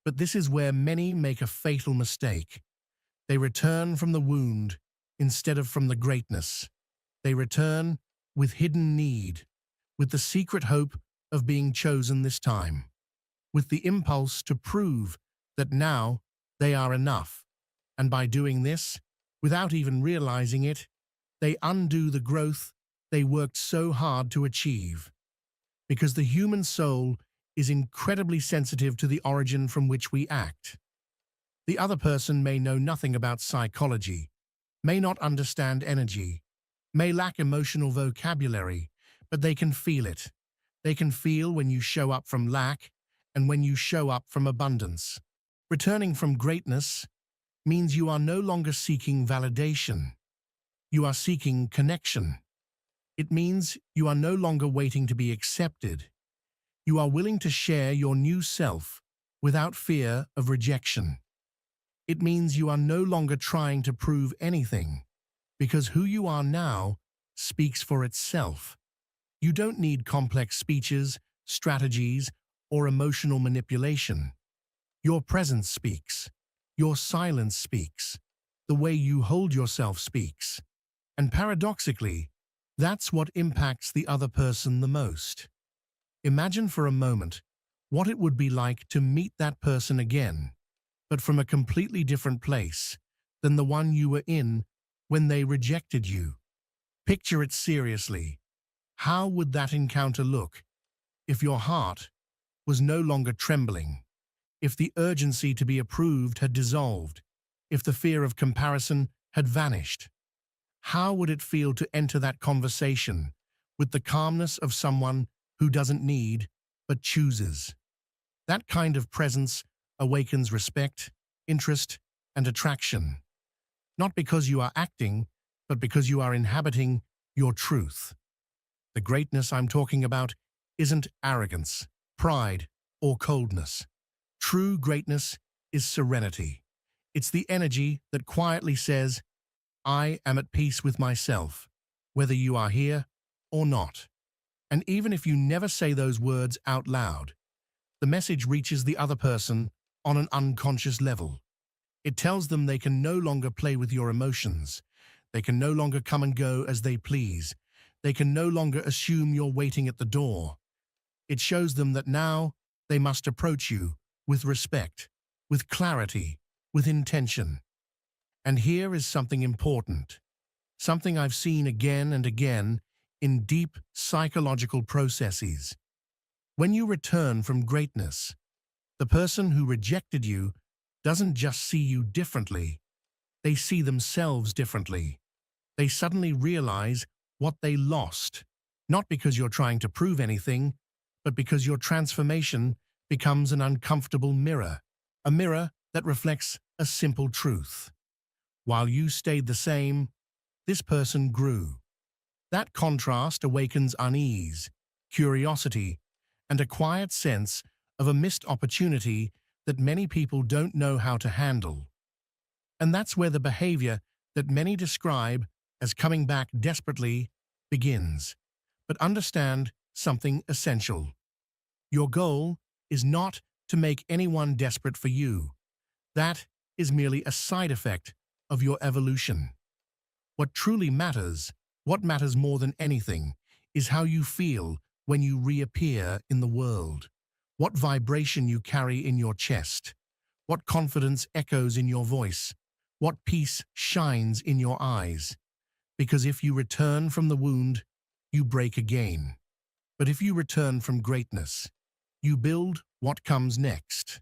But this is where many make a fatal mistake. They return from the wound instead of from the greatness. They return with hidden need, with the secret hope of being chosen this time, with the impulse to prove that now they are enough. And by doing this, without even realizing it, they undo the growth they worked so hard to achieve. Because the human soul is incredibly sensitive to the origin from which we act. The other person may know nothing about psychology, may not understand energy, may lack emotional vocabulary, but they can feel it. They can feel when you show up from lack and when you show up from abundance. Returning from greatness means you are no longer seeking validation. You are seeking connection. It means you are no longer waiting to be accepted. You are willing to share your new self without fear of rejection. It means you are no longer trying to prove anything, because who you are now speaks for itself. You don't need complex speeches, strategies, or emotional manipulation. Your presence speaks. Your silence speaks. The way you hold yourself speaks. And paradoxically, that's what impacts the other person the most. Imagine for a moment what it would be like to meet that person again, but from a completely different place than the one you were in when they rejected you. Picture it seriously. How would that encounter look if your heart was no longer trembling, if the urgency to be approved had dissolved, if the fear of comparison had vanished? How would it feel to enter that conversation with the calmness of someone who doesn't need but chooses? That kind of presence awakens respect, interest, and attraction, not because you are acting, but because you are inhabiting your truth. The greatness I'm talking about isn't arrogance, pride, or coldness. True greatness is serenity. It's the energy that quietly says, "I am at peace with myself, whether you are here or not." And even if you never say those words out loud, the message reaches the other person on an unconscious level. It tells them they can no longer play with your emotions. They can no longer come and go as they please. They can no longer assume you're waiting at the door. It shows them that now they must approach you with respect, with clarity, with intention. And here is something important, something I've seen again and again in deep psychological processes. When you return from greatness, the person who rejected you doesn't just see you differently, they see themselves differently. They suddenly realize what they lost, not because you're trying to prove anything, but because your transformation becomes an uncomfortable mirror, a mirror that reflects a simple truth. While you stayed the same, this person grew. That contrast awakens unease, curiosity, and a quiet sense of a missed opportunity that many people don't know how to handle. And that's where the behavior that many describe as coming back desperately begins. But understand something essential. Your goal is not to make anyone desperate for you. That is merely a side effect of your evolution. What truly matters, what matters more than anything, is how you feel when you reappear in the world. What vibration you carry in your chest. What confidence echoes in your voice. What peace shines in your eyes. Because if you return from the wound, you break again. But if you return from greatness, you build what comes next.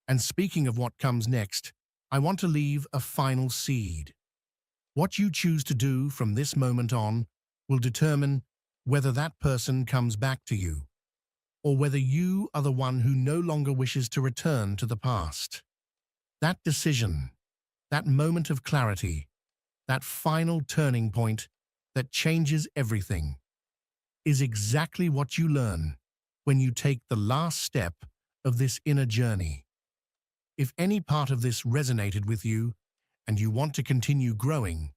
And speaking of what comes next, I want to leave a final seed. What you choose to do from this moment on will determine whether that person comes back to you, or whether you are the one who no longer wishes to return to the past. That decision, that moment of clarity, that final turning point that changes everything, is exactly what you learn when you take the last step of this inner journey. If any part of this resonated with you and you want to continue growing,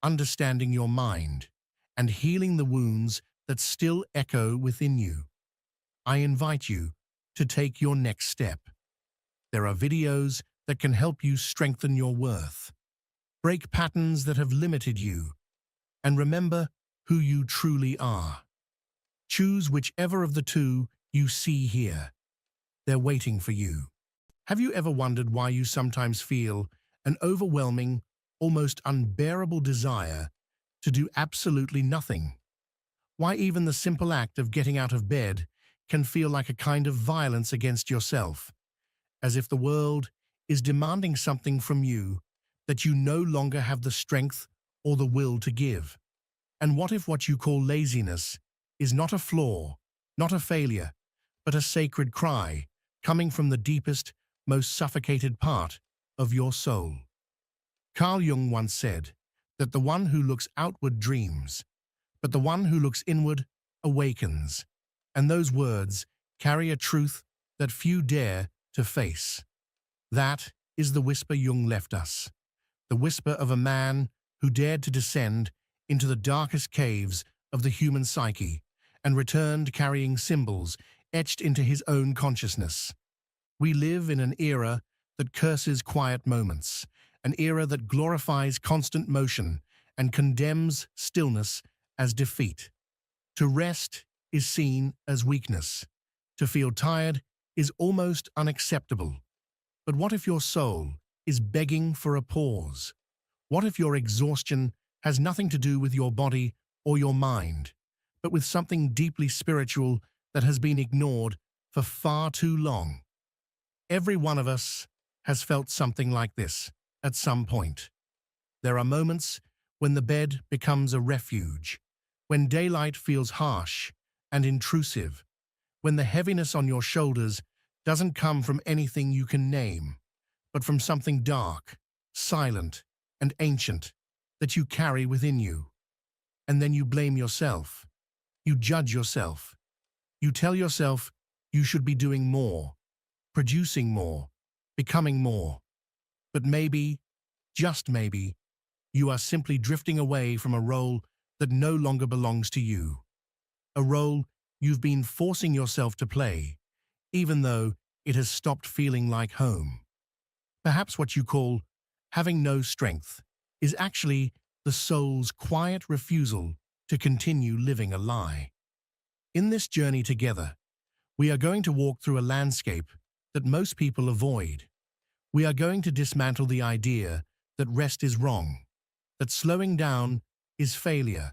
understanding your mind, and healing the wounds that still echo within you, I invite you to take your next step. There are videos that can help you strengthen your worth, break patterns that have limited you, and remember who you truly are. Choose whichever of the two you see here. They're waiting for you. Have you ever wondered why you sometimes feel an overwhelming, almost unbearable desire to do absolutely nothing? Why even the simple act of getting out of bed can feel like a kind of violence against yourself, as if the world is demanding something from you that you no longer have the strength or the will to give? And what if what you call laziness is not a flaw, not a failure, but a sacred cry coming from the deepest, most suffocated part of your soul? Carl Jung once said that the one who looks outward dreams, but the one who looks inward awakens. And those words carry a truth that few dare to face. That is the whisper Jung left us, the whisper of a man who dared to descend into the darkest caves of the human psyche and returned carrying symbols etched into his own consciousness. We live in an era that curses quiet moments, an era that glorifies constant motion and condemns stillness as defeat. To rest is seen as weakness. To feel tired is almost unacceptable. But what if your soul is begging for a pause? What if your exhaustion has nothing to do with your body or your mind, but with something deeply spiritual that has been ignored for far too long? Every one of us has felt something like this at some point. There are moments when the bed becomes a refuge, when daylight feels harsh and intrusive, when the heaviness on your shoulders doesn't come from anything you can name, but from something dark, silent, and ancient that you carry within you. And then you blame yourself. You judge yourself. You tell yourself you should be doing more, producing more, becoming more. But maybe, just maybe, you are simply drifting away from a role that no longer belongs to you. A role you've been forcing yourself to play, even though it has stopped feeling like home. Perhaps what you call having no strength is actually the soul's quiet refusal to continue living a lie. In this journey together, we are going to walk through a landscape that most people avoid. We are going to dismantle the idea that rest is wrong, that slowing down is failure,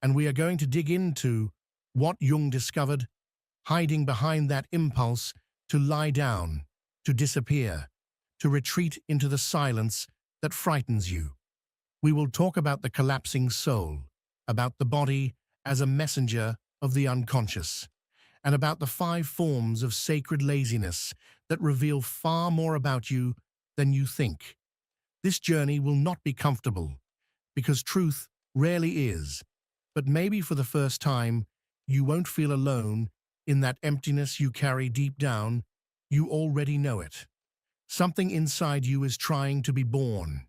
and we are going to dig into what Jung discovered, hiding behind that impulse to lie down, to disappear, to retreat into the silence that frightens you. We will talk about the collapsing soul, about the body as a messenger of the unconscious, and about the 5 forms of sacred laziness that reveal far more about you than you think. This journey will not be comfortable, because truth rarely is. But maybe for the first time, you won't feel alone in that emptiness you carry deep down. You already know it. Something inside you is trying to be born.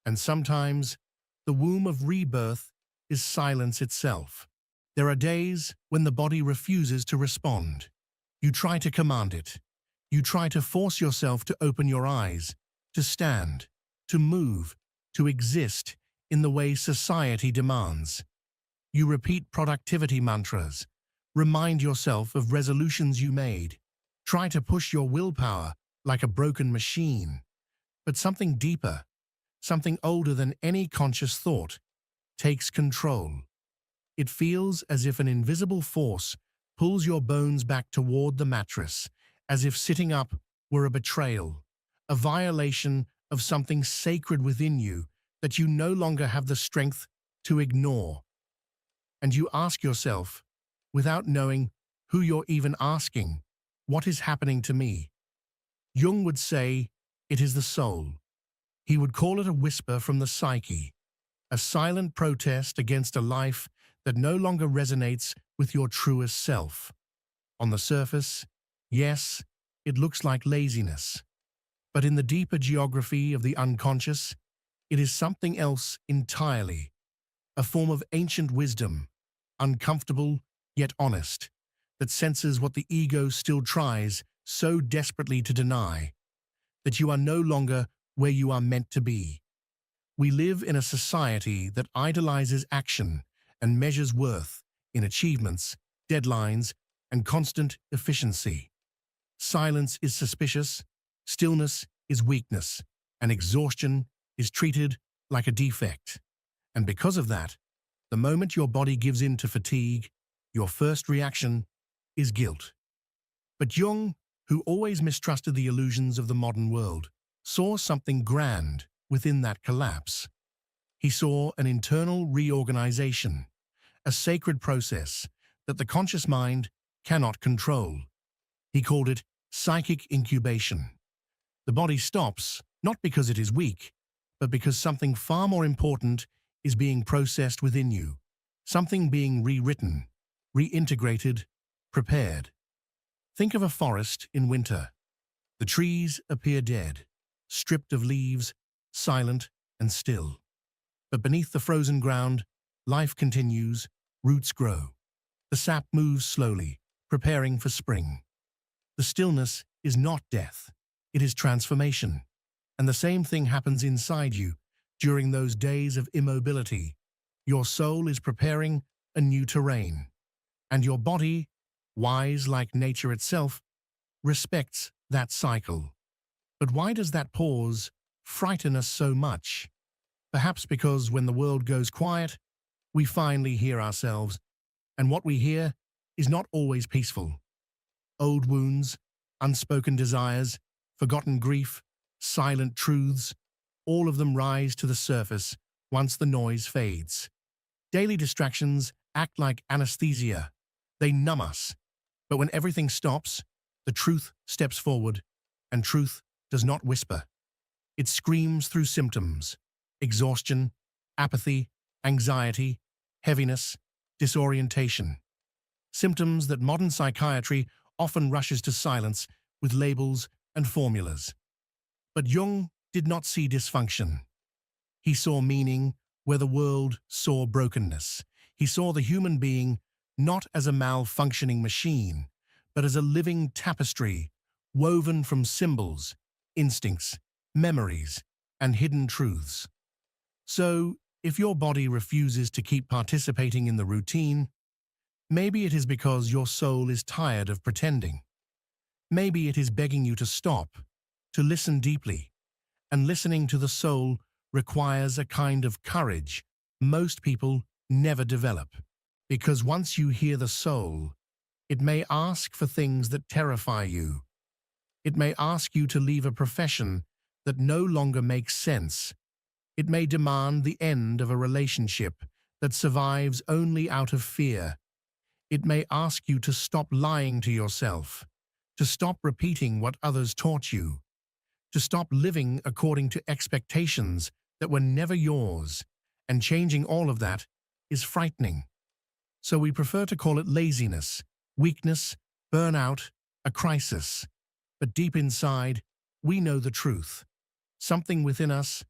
And sometimes, the womb of rebirth is silence itself. There are days when the body refuses to respond. You try to command it. You try to force yourself to open your eyes, to stand, to move, to exist in the way society demands. You repeat productivity mantras, remind yourself of resolutions you made, try to push your willpower like a broken machine. But something deeper, something older than any conscious thought, takes control. It feels as if an invisible force pulls your bones back toward the mattress, as if sitting up were a betrayal, a violation of something sacred within you that you no longer have the strength to ignore. And you ask yourself, without knowing who you're even asking, what is happening to me? Jung would say, it is the soul. He would call it a whisper from the psyche, a silent protest against a life that no longer resonates with your truest self. On the surface, yes, it looks like laziness. But in the deeper geography of the unconscious, it is something else entirely, a form of ancient wisdom, uncomfortable yet honest, that senses what the ego still tries so desperately to deny, that you are no longer where you are meant to be. We live in a society that idolizes action and measures worth in achievements, deadlines, and constant efficiency. Silence is suspicious, stillness is weakness, and exhaustion is treated like a defect. And because of that, the moment your body gives in to fatigue, your first reaction is guilt. But Jung, who always mistrusted the illusions of the modern world, saw something grand within that collapse. He saw an internal reorganization, a sacred process that the conscious mind cannot control. He called it psychic incubation. The body stops, not because it is weak, but because something far more important is being processed within you, something being rewritten, reintegrated, prepared. Think of a forest in winter. The trees appear dead, stripped of leaves, silent and still. But beneath the frozen ground, life continues, roots grow. The sap moves slowly, preparing for spring. The stillness is not death, it is transformation. And the same thing happens inside you during those days of immobility. Your soul is preparing a new terrain. And your body, wise like nature itself, respects that cycle. But why does that pause frighten us so much? Perhaps because when the world goes quiet, we finally hear ourselves, and what we hear is not always peaceful. Old wounds, unspoken desires, forgotten grief, silent truths, all of them rise to the surface once the noise fades. Daily distractions act like anesthesia. They numb us. But when everything stops, the truth steps forward, and truth does not whisper. It screams through symptoms: exhaustion, apathy, anxiety, heaviness, disorientation. Symptoms that modern psychiatry often rushes to silence with labels and formulas. But Jung did not see dysfunction. He saw meaning where the world saw brokenness. He saw the human being not as a malfunctioning machine, but as a living tapestry woven from symbols, instincts, memories, and hidden truths. So, if your body refuses to keep participating in the routine, maybe it is because your soul is tired of pretending. Maybe it is begging you to stop, to listen deeply. And listening to the soul requires a kind of courage most people never develop. Because once you hear the soul, it may ask for things that terrify you. It may ask you to leave a profession that no longer makes sense. It may demand the end of a relationship that survives only out of fear. It may ask you to stop lying to yourself, to stop repeating what others taught you, to stop living according to expectations that were never yours, and changing all of that is frightening. So we prefer to call it laziness, weakness, burnout, a crisis. But deep inside, we know the truth. Something within us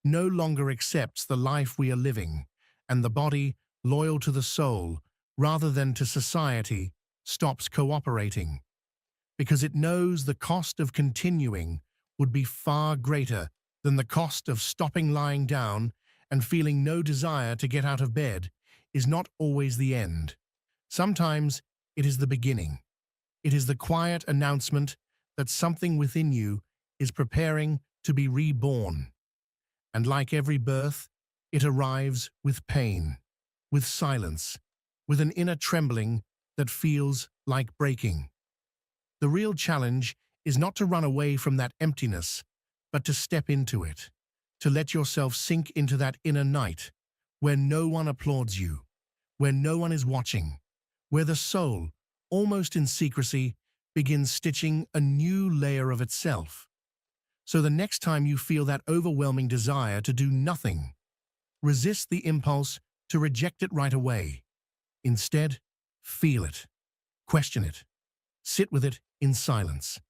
no longer accepts the life we are living, and the body, loyal to the soul rather than to society, stops cooperating. Because it knows the cost of continuing would be far greater than the cost of stopping lying down, and feeling no desire to get out of bed is not always the end. Sometimes it is the beginning. It is the quiet announcement that something within you is preparing to be reborn. And like every birth, it arrives with pain, with silence, with an inner trembling that feels like breaking. The real challenge is not to run away from that emptiness, but to step into it, to let yourself sink into that inner night, where no one applauds you, where no one is watching, where the soul, almost in secrecy, begins stitching a new layer of itself. So the next time you feel that overwhelming desire to do nothing, resist the impulse to reject it right away. Instead, feel it, question it, sit with it in silence.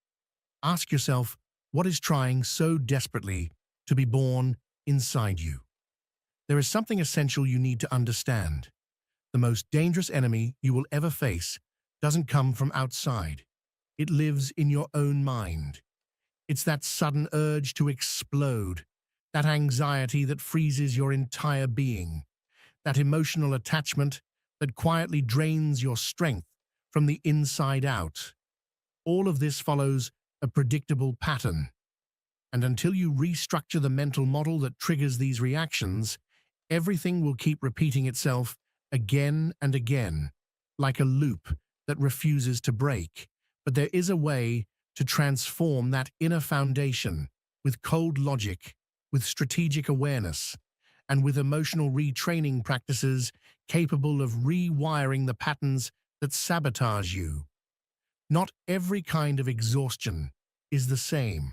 Ask yourself, what is trying so desperately to be born inside you? There is something essential you need to understand. The most dangerous enemy you will ever face doesn't come from outside. It lives in your own mind. It's that sudden urge to explode, that anxiety that freezes your entire being, that emotional attachment that quietly drains your strength from the inside out. All of this follows a predictable pattern. And until you restructure the mental model that triggers these reactions, everything will keep repeating itself again and again, like a loop that refuses to break. But there is a way to transform that inner foundation with cold logic, with strategic awareness, and with emotional retraining practices capable of rewiring the patterns that sabotage you. Not every kind of exhaustion is the same.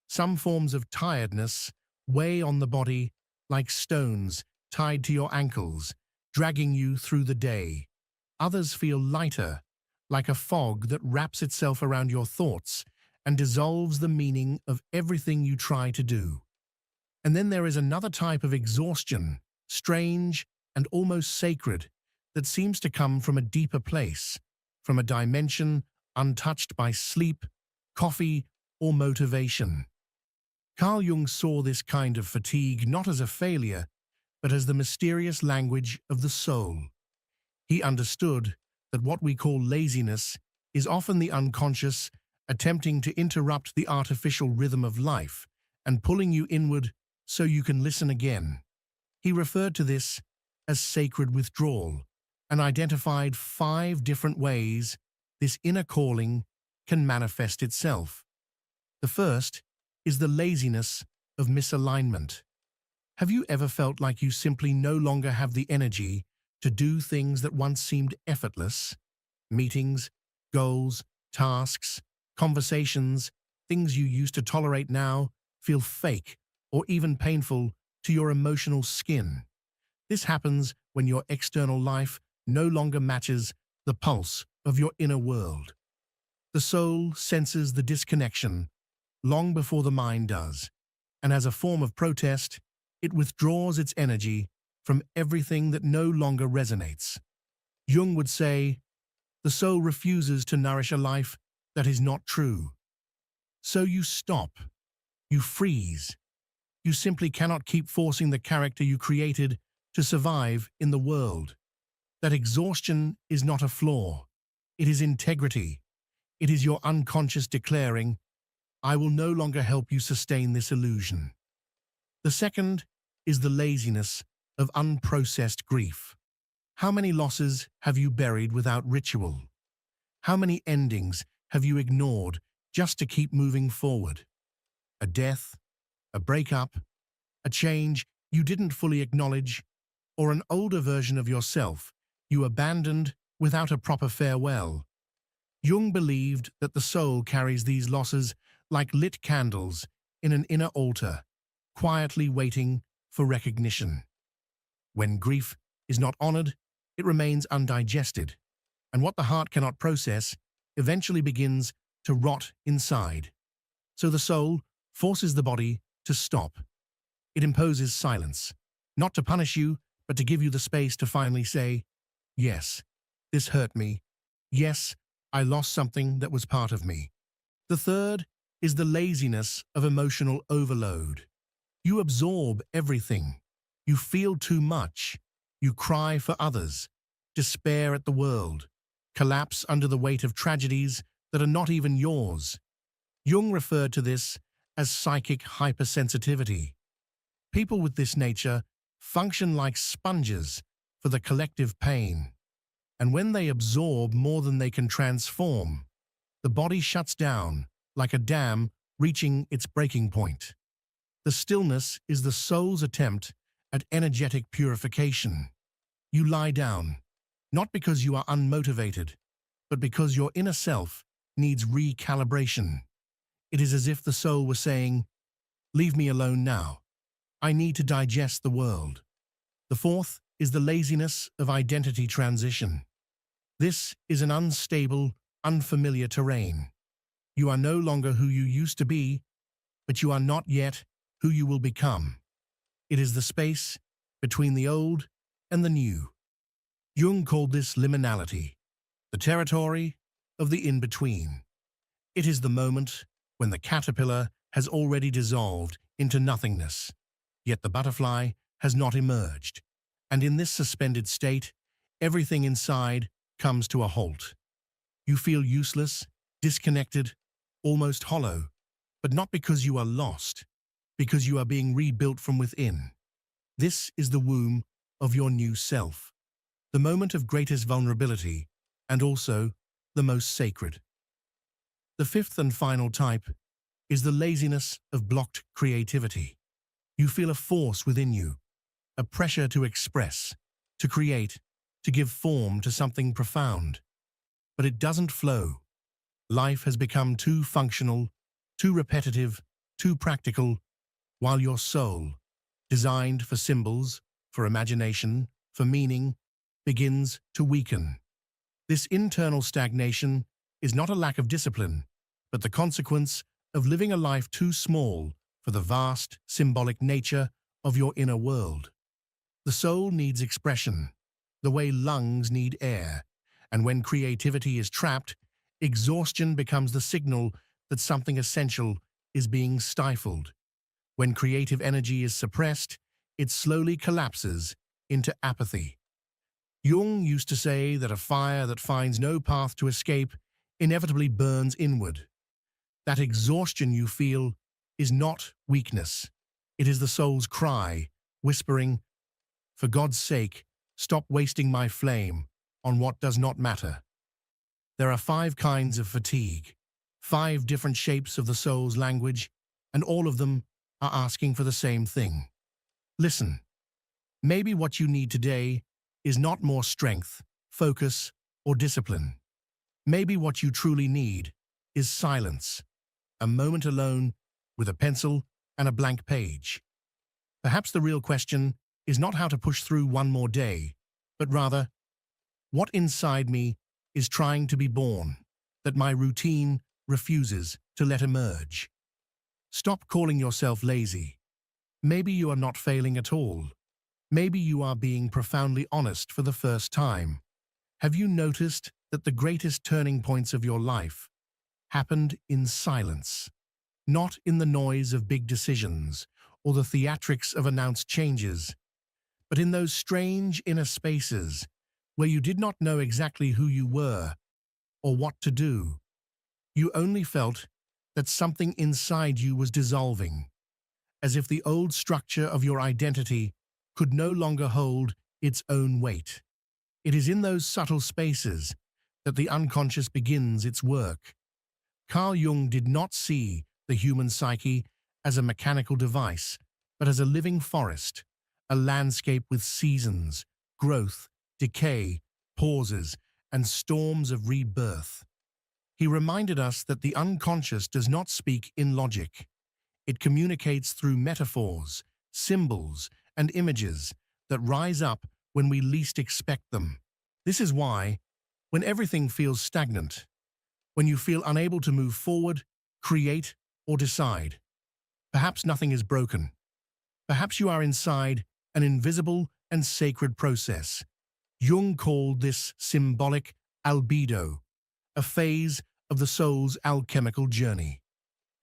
Some forms of tiredness weigh on the body like stones tied to your ankles, dragging you through the day. Others feel lighter, like a fog that wraps itself around your thoughts and dissolves the meaning of everything you try to do. And then there is another type of exhaustion, strange and almost sacred, that seems to come from a deeper place, from a dimension untouched by sleep, coffee, or motivation. Carl Jung saw this kind of fatigue not as a failure, but as the mysterious language of the soul. He understood that what we call laziness is often the unconscious attempting to interrupt the artificial rhythm of life and pulling you inward so you can listen again. He referred to this as sacred withdrawal and identified 5 different ways this inner calling can manifest itself. The first is the laziness of misalignment. Have you ever felt like you simply no longer have the energy to do things that once seemed effortless? Meetings, goals, tasks, conversations, things you used to tolerate now feel fake or even painful to your emotional skin. This happens when your external life no longer matches the pulse of your inner world. The soul senses the disconnection long before the mind does, and as a form of protest, it withdraws its energy from everything that no longer resonates. Jung would say, the soul refuses to nourish a life that is not true. So you stop, you freeze. You simply cannot keep forcing the character you created to survive in the world. That exhaustion is not a flaw. It is integrity. It is your unconscious declaring, I will no longer help you sustain this illusion. The second is the laziness of unprocessed grief. How many losses have you buried without ritual? How many endings have you ignored just to keep moving forward? A death, a breakup, a change you didn't fully acknowledge, or an older version of yourself you abandoned without a proper farewell. Jung believed that the soul carries these losses like lit candles in an inner altar, quietly waiting for recognition. When grief is not honored, it remains undigested, and what the heart cannot process eventually begins to rot inside. So the soul forces the body to stop. It imposes silence, not to punish you, but to give you the space to finally say, yes, this hurt me. Yes, I lost something that was part of me. The third is the laziness of emotional overload. You absorb everything. You feel too much. You cry for others, despair at the world, collapse under the weight of tragedies that are not even yours. Jung referred to this as psychic hypersensitivity. People with this nature function like sponges for the collective pain. And when they absorb more than they can transform, the body shuts down like a dam reaching its breaking point. The stillness is the soul's attempt at energetic purification. You lie down, not because you are unmotivated, but because your inner self needs recalibration. It is as if the soul were saying, leave me alone now. I need to digest the world. The fourth is the laziness of identity transition. This is an unstable, unfamiliar terrain. You are no longer who you used to be, but you are not yet who you will become. It is the space between the old and the new. Jung called this liminality, the territory of the in-between. It is the moment when the caterpillar has already dissolved into nothingness, yet the butterfly has not emerged, and in this suspended state, everything inside comes to a halt. You feel useless, disconnected, almost hollow, but not because you are lost, because you are being rebuilt from within. This is the womb of your new self, the moment of greatest vulnerability, and also the most sacred. The fifth and final type is the laziness of blocked creativity. You feel a force within you, a pressure to express, to create, to give form to something profound. But it doesn't flow. Life has become too functional, too repetitive, too practical, while your soul, designed for symbols, for imagination, for meaning, begins to weaken. This internal stagnation is not a lack of discipline, but the consequence of living a life too small for the vast, symbolic nature of your inner world. The soul needs expression, the way lungs need air, and when creativity is trapped, exhaustion becomes the signal that something essential is being stifled. When creative energy is suppressed, it slowly collapses into apathy. Jung used to say that a fire that finds no path to escape inevitably burns inward. That exhaustion you feel is not weakness. It is the soul's cry, whispering, "For God's sake, stop wasting my flame on what does not matter." There are 5 kinds of fatigue, 5 different shapes of the soul's language, and all of them are asking for the same thing. Listen, maybe what you need today is not more strength, focus, or discipline. Maybe what you truly need is silence, a moment alone with a pencil and a blank page. Perhaps the real question is not how to push through one more day, but rather, what inside me is trying to be born, that my routine refuses to let emerge? Stop calling yourself lazy. Maybe you are not failing at all. Maybe you are being profoundly honest for the first time. Have you noticed that the greatest turning points of your life happened in silence, not in the noise of big decisions or the theatrics of announced changes, but in those strange inner spaces where you did not know exactly who you were or what to do? You only felt that something inside you was dissolving, as if the old structure of your identity could no longer hold its own weight. It is in those subtle spaces that the unconscious begins its work. Carl Jung did not see the human psyche as a mechanical device, but as a living forest, a landscape with seasons, growth, decay, pauses, and storms of rebirth. He reminded us that the unconscious does not speak in logic. It communicates through metaphors, symbols, and images that rise up when we least expect them. This is why, when everything feels stagnant, when you feel unable to move forward, create, or decide, perhaps nothing is broken. Perhaps you are inside an invisible and sacred process. Jung called this symbolic albedo, a phase of the soul's alchemical journey.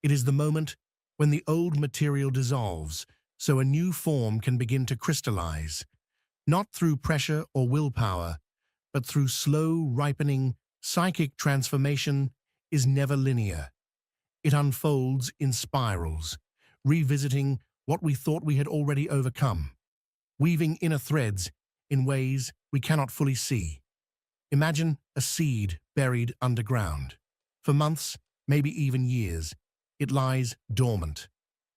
It is the moment when the old material dissolves, so a new form can begin to crystallize, not through pressure or willpower, but through slow, ripening. Psychic transformation is never linear. It unfolds in spirals, revisiting what we thought we had already overcome, weaving inner threads in ways we cannot fully see. Imagine a seed buried underground. For months, maybe even years, it lies dormant.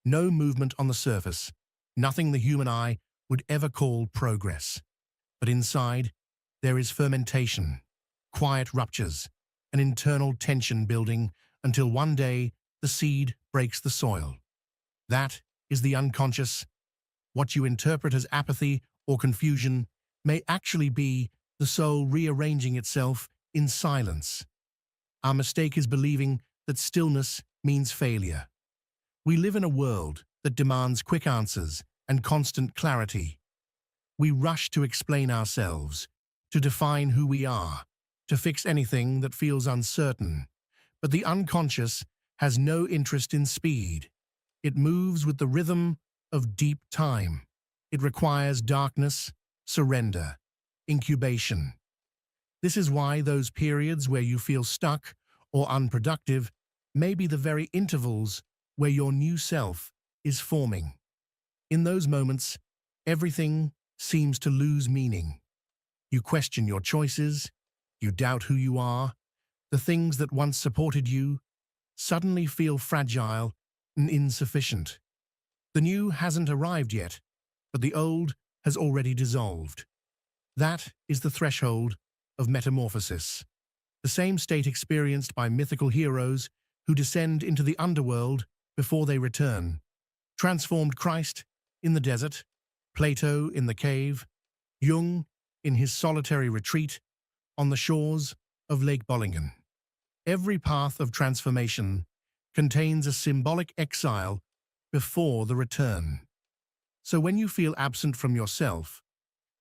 No movement on the surface, nothing the human eye would ever call progress. But inside, there is fermentation, quiet ruptures, an internal tension building until one day the seed breaks the soil. That is the unconscious. What you interpret as apathy or confusion may actually be the soul rearranging itself in silence. Our mistake is believing that stillness means failure. We live in a world that demands quick answers and constant clarity. We rush to explain ourselves, to define who we are, to fix anything that feels uncertain. But the unconscious has no interest in speed. It moves with the rhythm of deep time. It requires darkness, surrender, incubation. This is why those periods where you feel stuck or unproductive may be the very intervals where your new self is forming. In those moments, everything seems to lose meaning. You question your choices, you doubt who you are. The things that once supported you suddenly feel fragile and insufficient. The new hasn't arrived yet, but the old has already dissolved. That is the threshold of metamorphosis, the same state experienced by mythical heroes who descend into the underworld before they return. Transformed Christ in the desert, Plato in the cave, Jung in his solitary retreat on the shores of Lake Bollingen. Every path of transformation contains a symbolic exile before the return. So when you feel absent from yourself,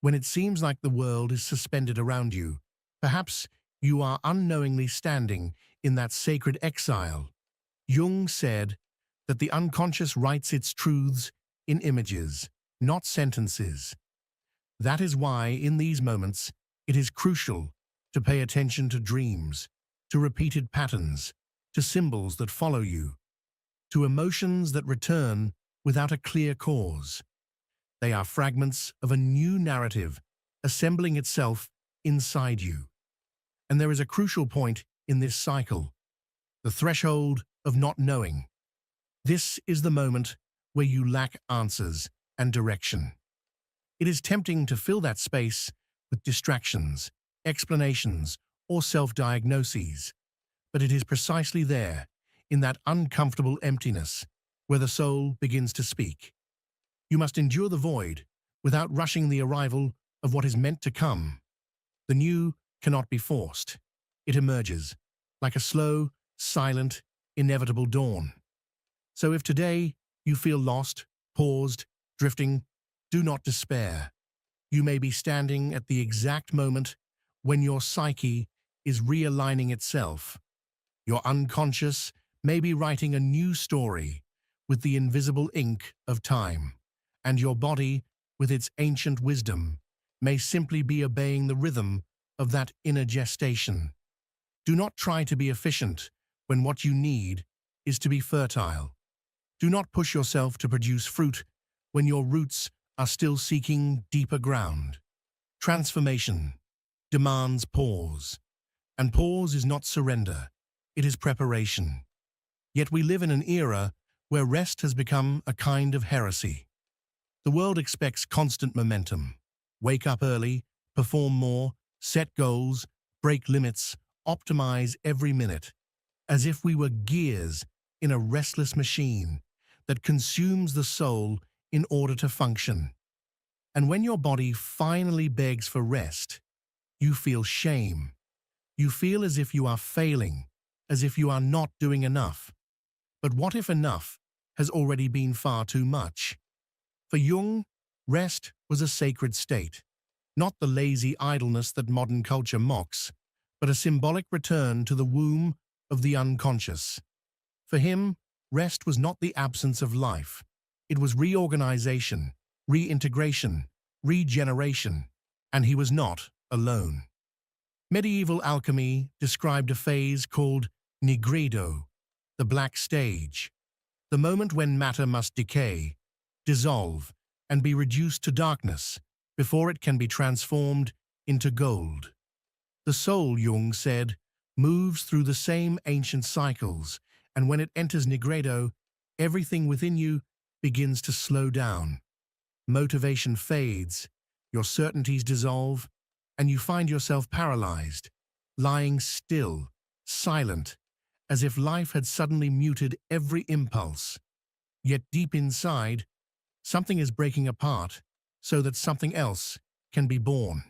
when it seems like the world is suspended around you, perhaps you are unknowingly standing in that sacred exile. Jung said that the unconscious writes its truths in images, not sentences. That is why, in these moments, it is crucial to pay attention to dreams, to repeated patterns, to symbols that follow you, to emotions that return without a clear cause. They are fragments of a new narrative assembling itself inside you. And there is a crucial point in this cycle, the threshold of not knowing. This is the moment where you lack answers and direction. It is tempting to fill that space with distractions, explanations, or self-diagnoses, but it is precisely there, in that uncomfortable emptiness, where the soul begins to speak. You must endure the void without rushing the arrival of what is meant to come. The new cannot be forced. It emerges, like a slow, silent, inevitable dawn. So if today you feel lost, paused, drifting, do not despair. You may be standing at the exact moment when your psyche is realigning itself. Your unconscious may be writing a new story with the invisible ink of time, and your body, with its ancient wisdom, may simply be obeying the rhythm of that inner gestation. Do not try to be efficient when what you need is to be fertile. Do not push yourself to produce fruit when your roots are still seeking deeper ground. Transformation demands pause, and pause is not surrender, it is preparation. Yet we live in an era where rest has become a kind of heresy. The world expects constant momentum. Wake up early, perform more, set goals, break limits, optimize every minute, as if we were gears in a restless machine. that consumes the soul in order to function. And when your body finally begs for rest, you feel shame. You feel as if you are failing, as if you are not doing enough. But what if enough has already been far too much? For Jung, rest was a sacred state, not the lazy idleness that modern culture mocks, but a symbolic return to the womb of the unconscious. For him, rest was not the absence of life. It was reorganization, reintegration, regeneration, and he was not alone. Medieval alchemy described a phase called nigredo, the black stage, the moment when matter must decay, dissolve, and be reduced to darkness before it can be transformed into gold. The soul, Jung said, moves through the same ancient cycles, and when it enters nigredo, everything within you begins to slow down. Motivation fades, your certainties dissolve, and you find yourself paralyzed, lying still, silent, as if life had suddenly muted every impulse. Yet deep inside, something is breaking apart so that something else can be born.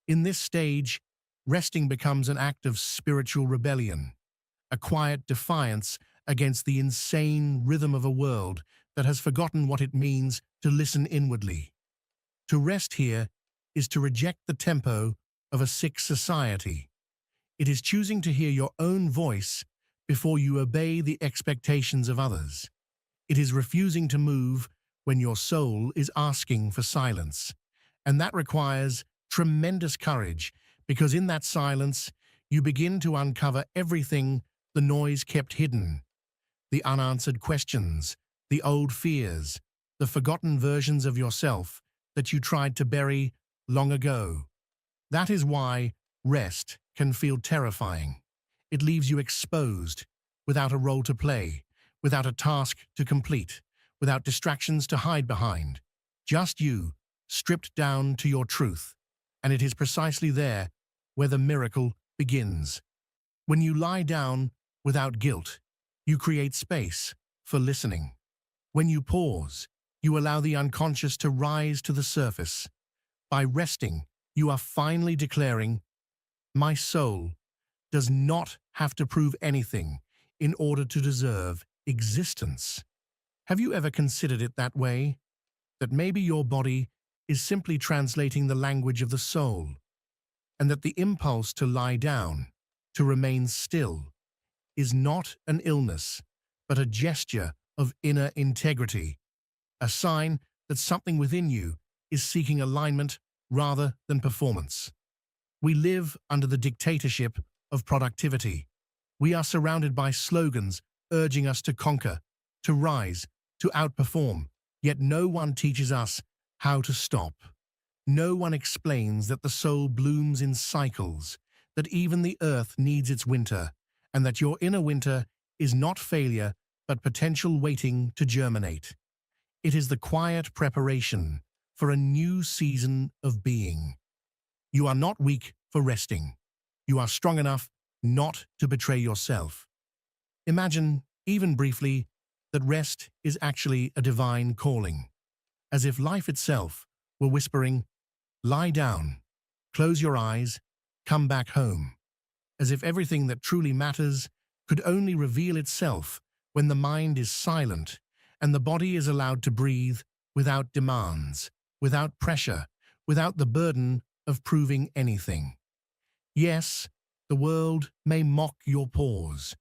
In this stage, resting becomes an act of spiritual rebellion, a quiet defiance against the insane rhythm of a world that has forgotten what it means to listen inwardly. To rest here is to reject the tempo of a sick society. It is choosing to hear your own voice before you obey the expectations of others. It is refusing to move when your soul is asking for silence. And that requires tremendous courage, because in that silence, you begin to uncover everything the noise kept hidden. The unanswered questions, the old fears, the forgotten versions of yourself that you tried to bury long ago. That is why rest can feel terrifying. It leaves you exposed, without a role to play, without a task to complete, without distractions to hide behind. Just you, stripped down to your truth. And it is precisely there where the miracle begins. When you lie down without guilt, you create space for listening. When you pause, you allow the unconscious to rise to the surface. By resting, you are finally declaring, "My soul does not have to prove anything in order to deserve existence." Have you ever considered it that way? That maybe your body is simply translating the language of the soul, and that the impulse to lie down, to remain still, is not an illness, but a gesture of inner integrity, a sign that something within you is seeking alignment rather than performance. We live under the dictatorship of productivity. We are surrounded by slogans urging us to conquer, to rise, to outperform, yet no one teaches us how to stop. No one explains that the soul blooms in cycles, that even the earth needs its winter, and that your inner winter is not failure but potential waiting to germinate. It is the quiet preparation for a new season of being. You are not weak for resting. You are strong enough not to betray yourself. Imagine, even briefly, that rest is actually a divine calling, as if life itself were whispering, "Lie down, close your eyes, come back home," as if everything that truly matters could only reveal itself when the mind is silent and the body is allowed to breathe without demands, without pressure, without the burden of proving anything. Yes, the world may mock your pause.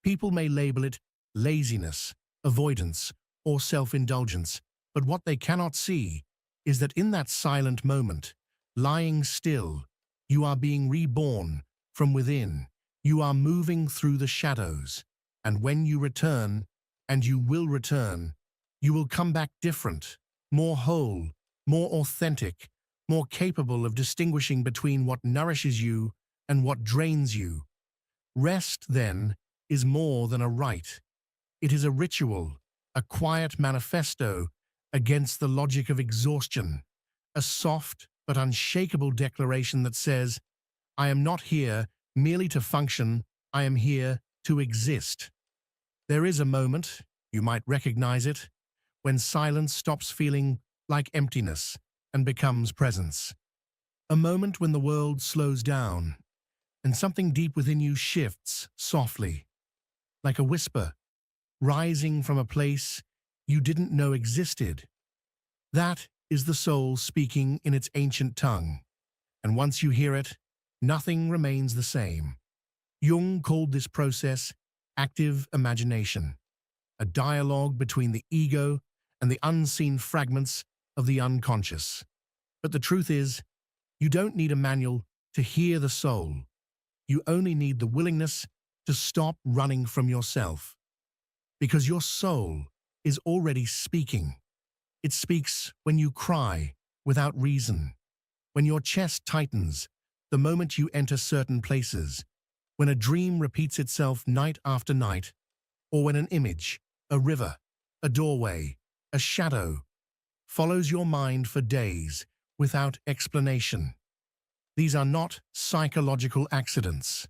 People may label it laziness, avoidance, or self-indulgence, but what they cannot see is that in that silent moment, lying still, you are being reborn from within. You are moving through the shadows, and when you return, and you will return, you will come back different, more whole, more authentic, more capable of distinguishing between what nourishes you and what drains you. Rest, then, is more than a rite. It is a ritual, a quiet manifesto against the logic of exhaustion, a soft but unshakable declaration that says, "I am not here merely to function, I am here to exist." There is a moment, You might recognize it when silence stops feeling like emptiness and becomes presence. A moment when the world slows down and something deep within you shifts softly, like a whisper, rising from a place you didn't know existed. That is the soul speaking in its ancient tongue, and once you hear it, nothing remains the same. Jung called this process active imagination, a dialogue between the ego and the unseen fragments of the unconscious. But the truth is, you don't need a manual to hear the soul. You only need the willingness to stop running from yourself. Because your soul is already speaking. It speaks when you cry without reason, when your chest tightens the moment you enter certain places, when a dream repeats itself night after night, or when an image, a river, a doorway, a shadow, follows your mind for days without explanation. These are not psychological accidents.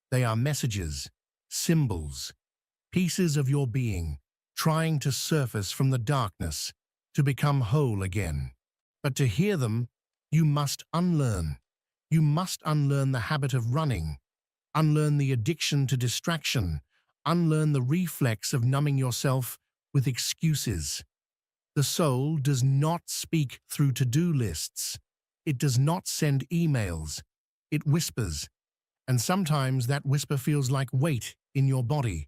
They are messages, symbols, pieces of your being trying to surface from the darkness to become whole again. But to hear them, you must unlearn. You must unlearn the habit of running, unlearn the addiction to distraction, unlearn the reflex of numbing yourself with excuses. The soul does not speak through to-do lists. It does not send emails. It whispers. And sometimes that whisper feels like weight in your body,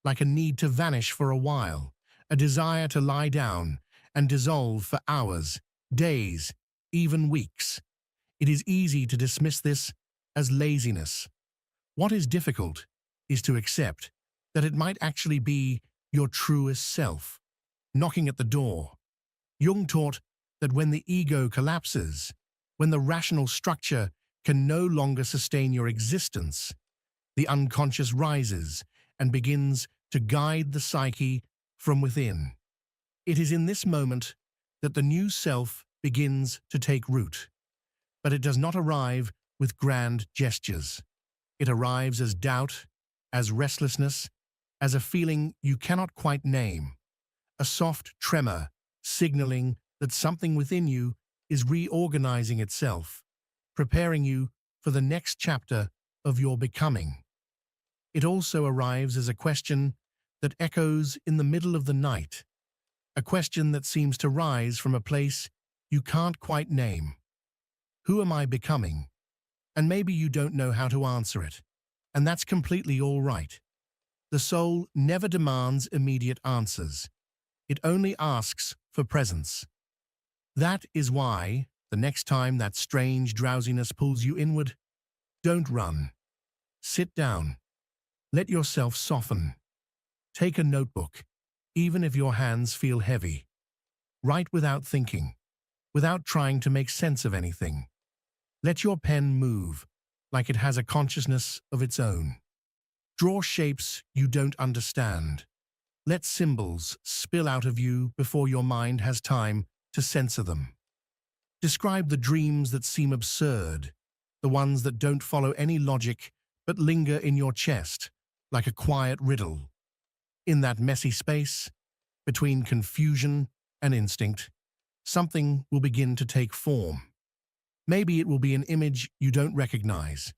like a need to vanish for a while, a desire to lie down and dissolve for hours, days, even weeks. It is easy to dismiss this as laziness. What is difficult is to accept that it might actually be your truest self, knocking at the door. Jung taught that when the ego collapses, when the rational structure can no longer sustain your existence, the unconscious rises and begins to guide the psyche from within. It is in this moment that the new self begins to take root. But it does not arrive with grand gestures. It arrives as doubt, as restlessness, as a feeling you cannot quite name, a soft tremor signaling that something within you is reorganizing itself, preparing you for the next chapter of your becoming. It also arrives as a question that echoes in the middle of the night, a question that seems to rise from a place you can't quite name. Who am I becoming? And maybe you don't know how to answer it, and that's completely all right. The soul never demands immediate answers. It only asks for presence. That is why, the next time that strange drowsiness pulls you inward, don't run. Sit down. Let yourself soften. Take a notebook, even if your hands feel heavy. Write without thinking, without trying to make sense of anything. Let your pen move, like it has a consciousness of its own. Draw shapes you don't understand. Let symbols spill out of you before your mind has time to censor them. Describe the dreams that seem absurd, the ones that don't follow any logic but linger in your chest, like a quiet riddle. In that messy space, between confusion and instinct, something will begin to take form. Maybe it will be an image you don't recognize,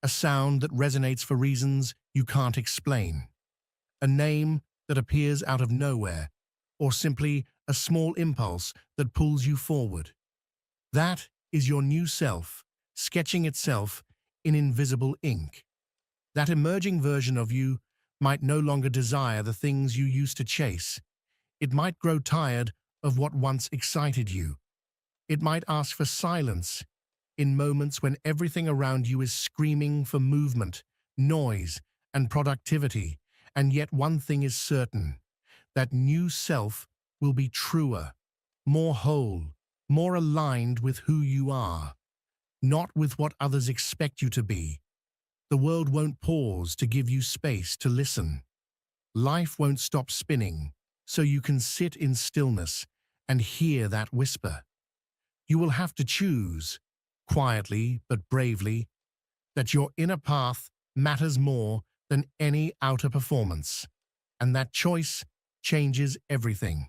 a sound that resonates for reasons you can't explain, a name that appears out of nowhere, or simply a small impulse that pulls you forward. That is your new self, sketching itself in invisible ink. That emerging version of you might no longer desire the things you used to chase. It might grow tired of what once excited you. It might ask for silence in moments when everything around you is screaming for movement, noise, and productivity. And yet one thing is certain, that new self will be truer, more whole, more aligned with who you are, not with what others expect you to be. The world won't pause to give you space to listen. Life won't stop spinning, so you can sit in stillness and hear that whisper. You will have to choose, quietly but bravely, that your inner path matters more than any outer performance, and that choice changes everything.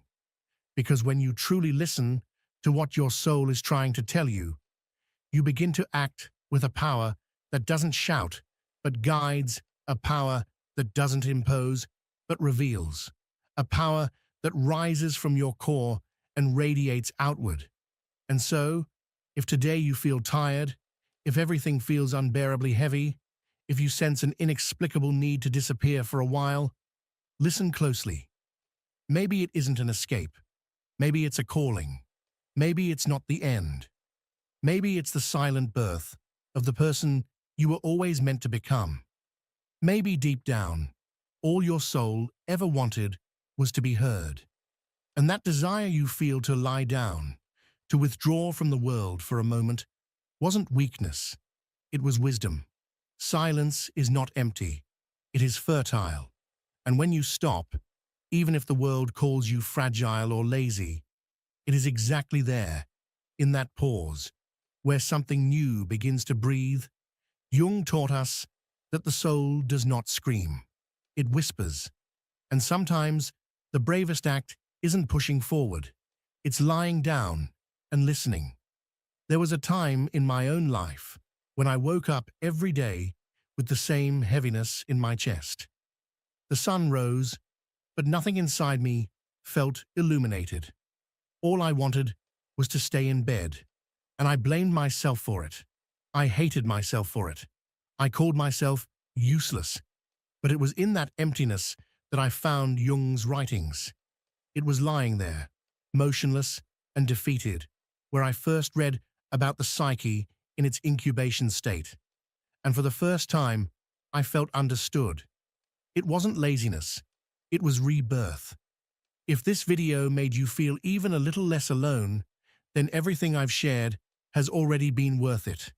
Because when you truly listen to what your soul is trying to tell you, you begin to act with a power that doesn't shout, but guides, a power that doesn't impose, but reveals, a power that rises from your core and radiates outward. And so, if today you feel tired, if everything feels unbearably heavy, if you sense an inexplicable need to disappear for a while, listen closely. Maybe it isn't an escape. Maybe it's a calling. Maybe it's not the end. Maybe it's the silent birth of the person you were always meant to become. Maybe deep down, all your soul ever wanted was to be heard. And that desire you feel to lie down, to withdraw from the world for a moment, wasn't weakness. It was wisdom. Silence is not empty. It is fertile. And when you stop, even if the world calls you fragile or lazy, it is exactly there, in that pause, where something new begins to breathe. Jung taught us that the soul does not scream. It whispers. And sometimes the bravest act isn't pushing forward. It's lying down and listening. There was a time in my own life when I woke up every day with the same heaviness in my chest. The sun rose, but nothing inside me felt illuminated. All I wanted was to stay in bed, and I blamed myself for it. I hated myself for it. I called myself useless. But it was in that emptiness that I found Jung's writings. It was lying there, motionless and defeated, where I first read about the psyche in its incubation state. And for the first time, I felt understood. It wasn't laziness. It was rebirth. If this video made you feel even a little less alone, then everything I've shared has already been worth it.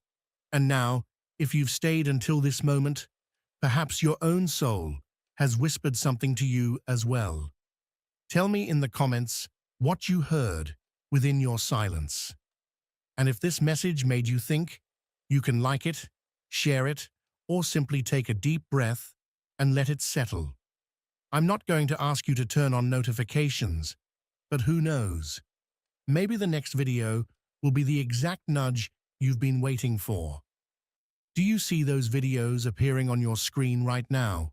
And now, if you've stayed until this moment, perhaps your own soul has whispered something to you as well. Tell me in the comments what you heard within your silence. And if this message made you think, you can like it, share it, or simply take a deep breath and let it settle. I'm not going to ask you to turn on notifications, but who knows? Maybe the next video will be the exact nudge you've been waiting for. Do you see those videos appearing on your screen right now?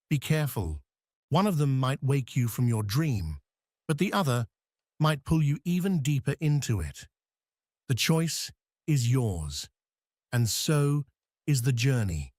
Be careful. One of them might wake you from your dream, but the other might pull you even deeper into it. The choice is yours, and so is the journey.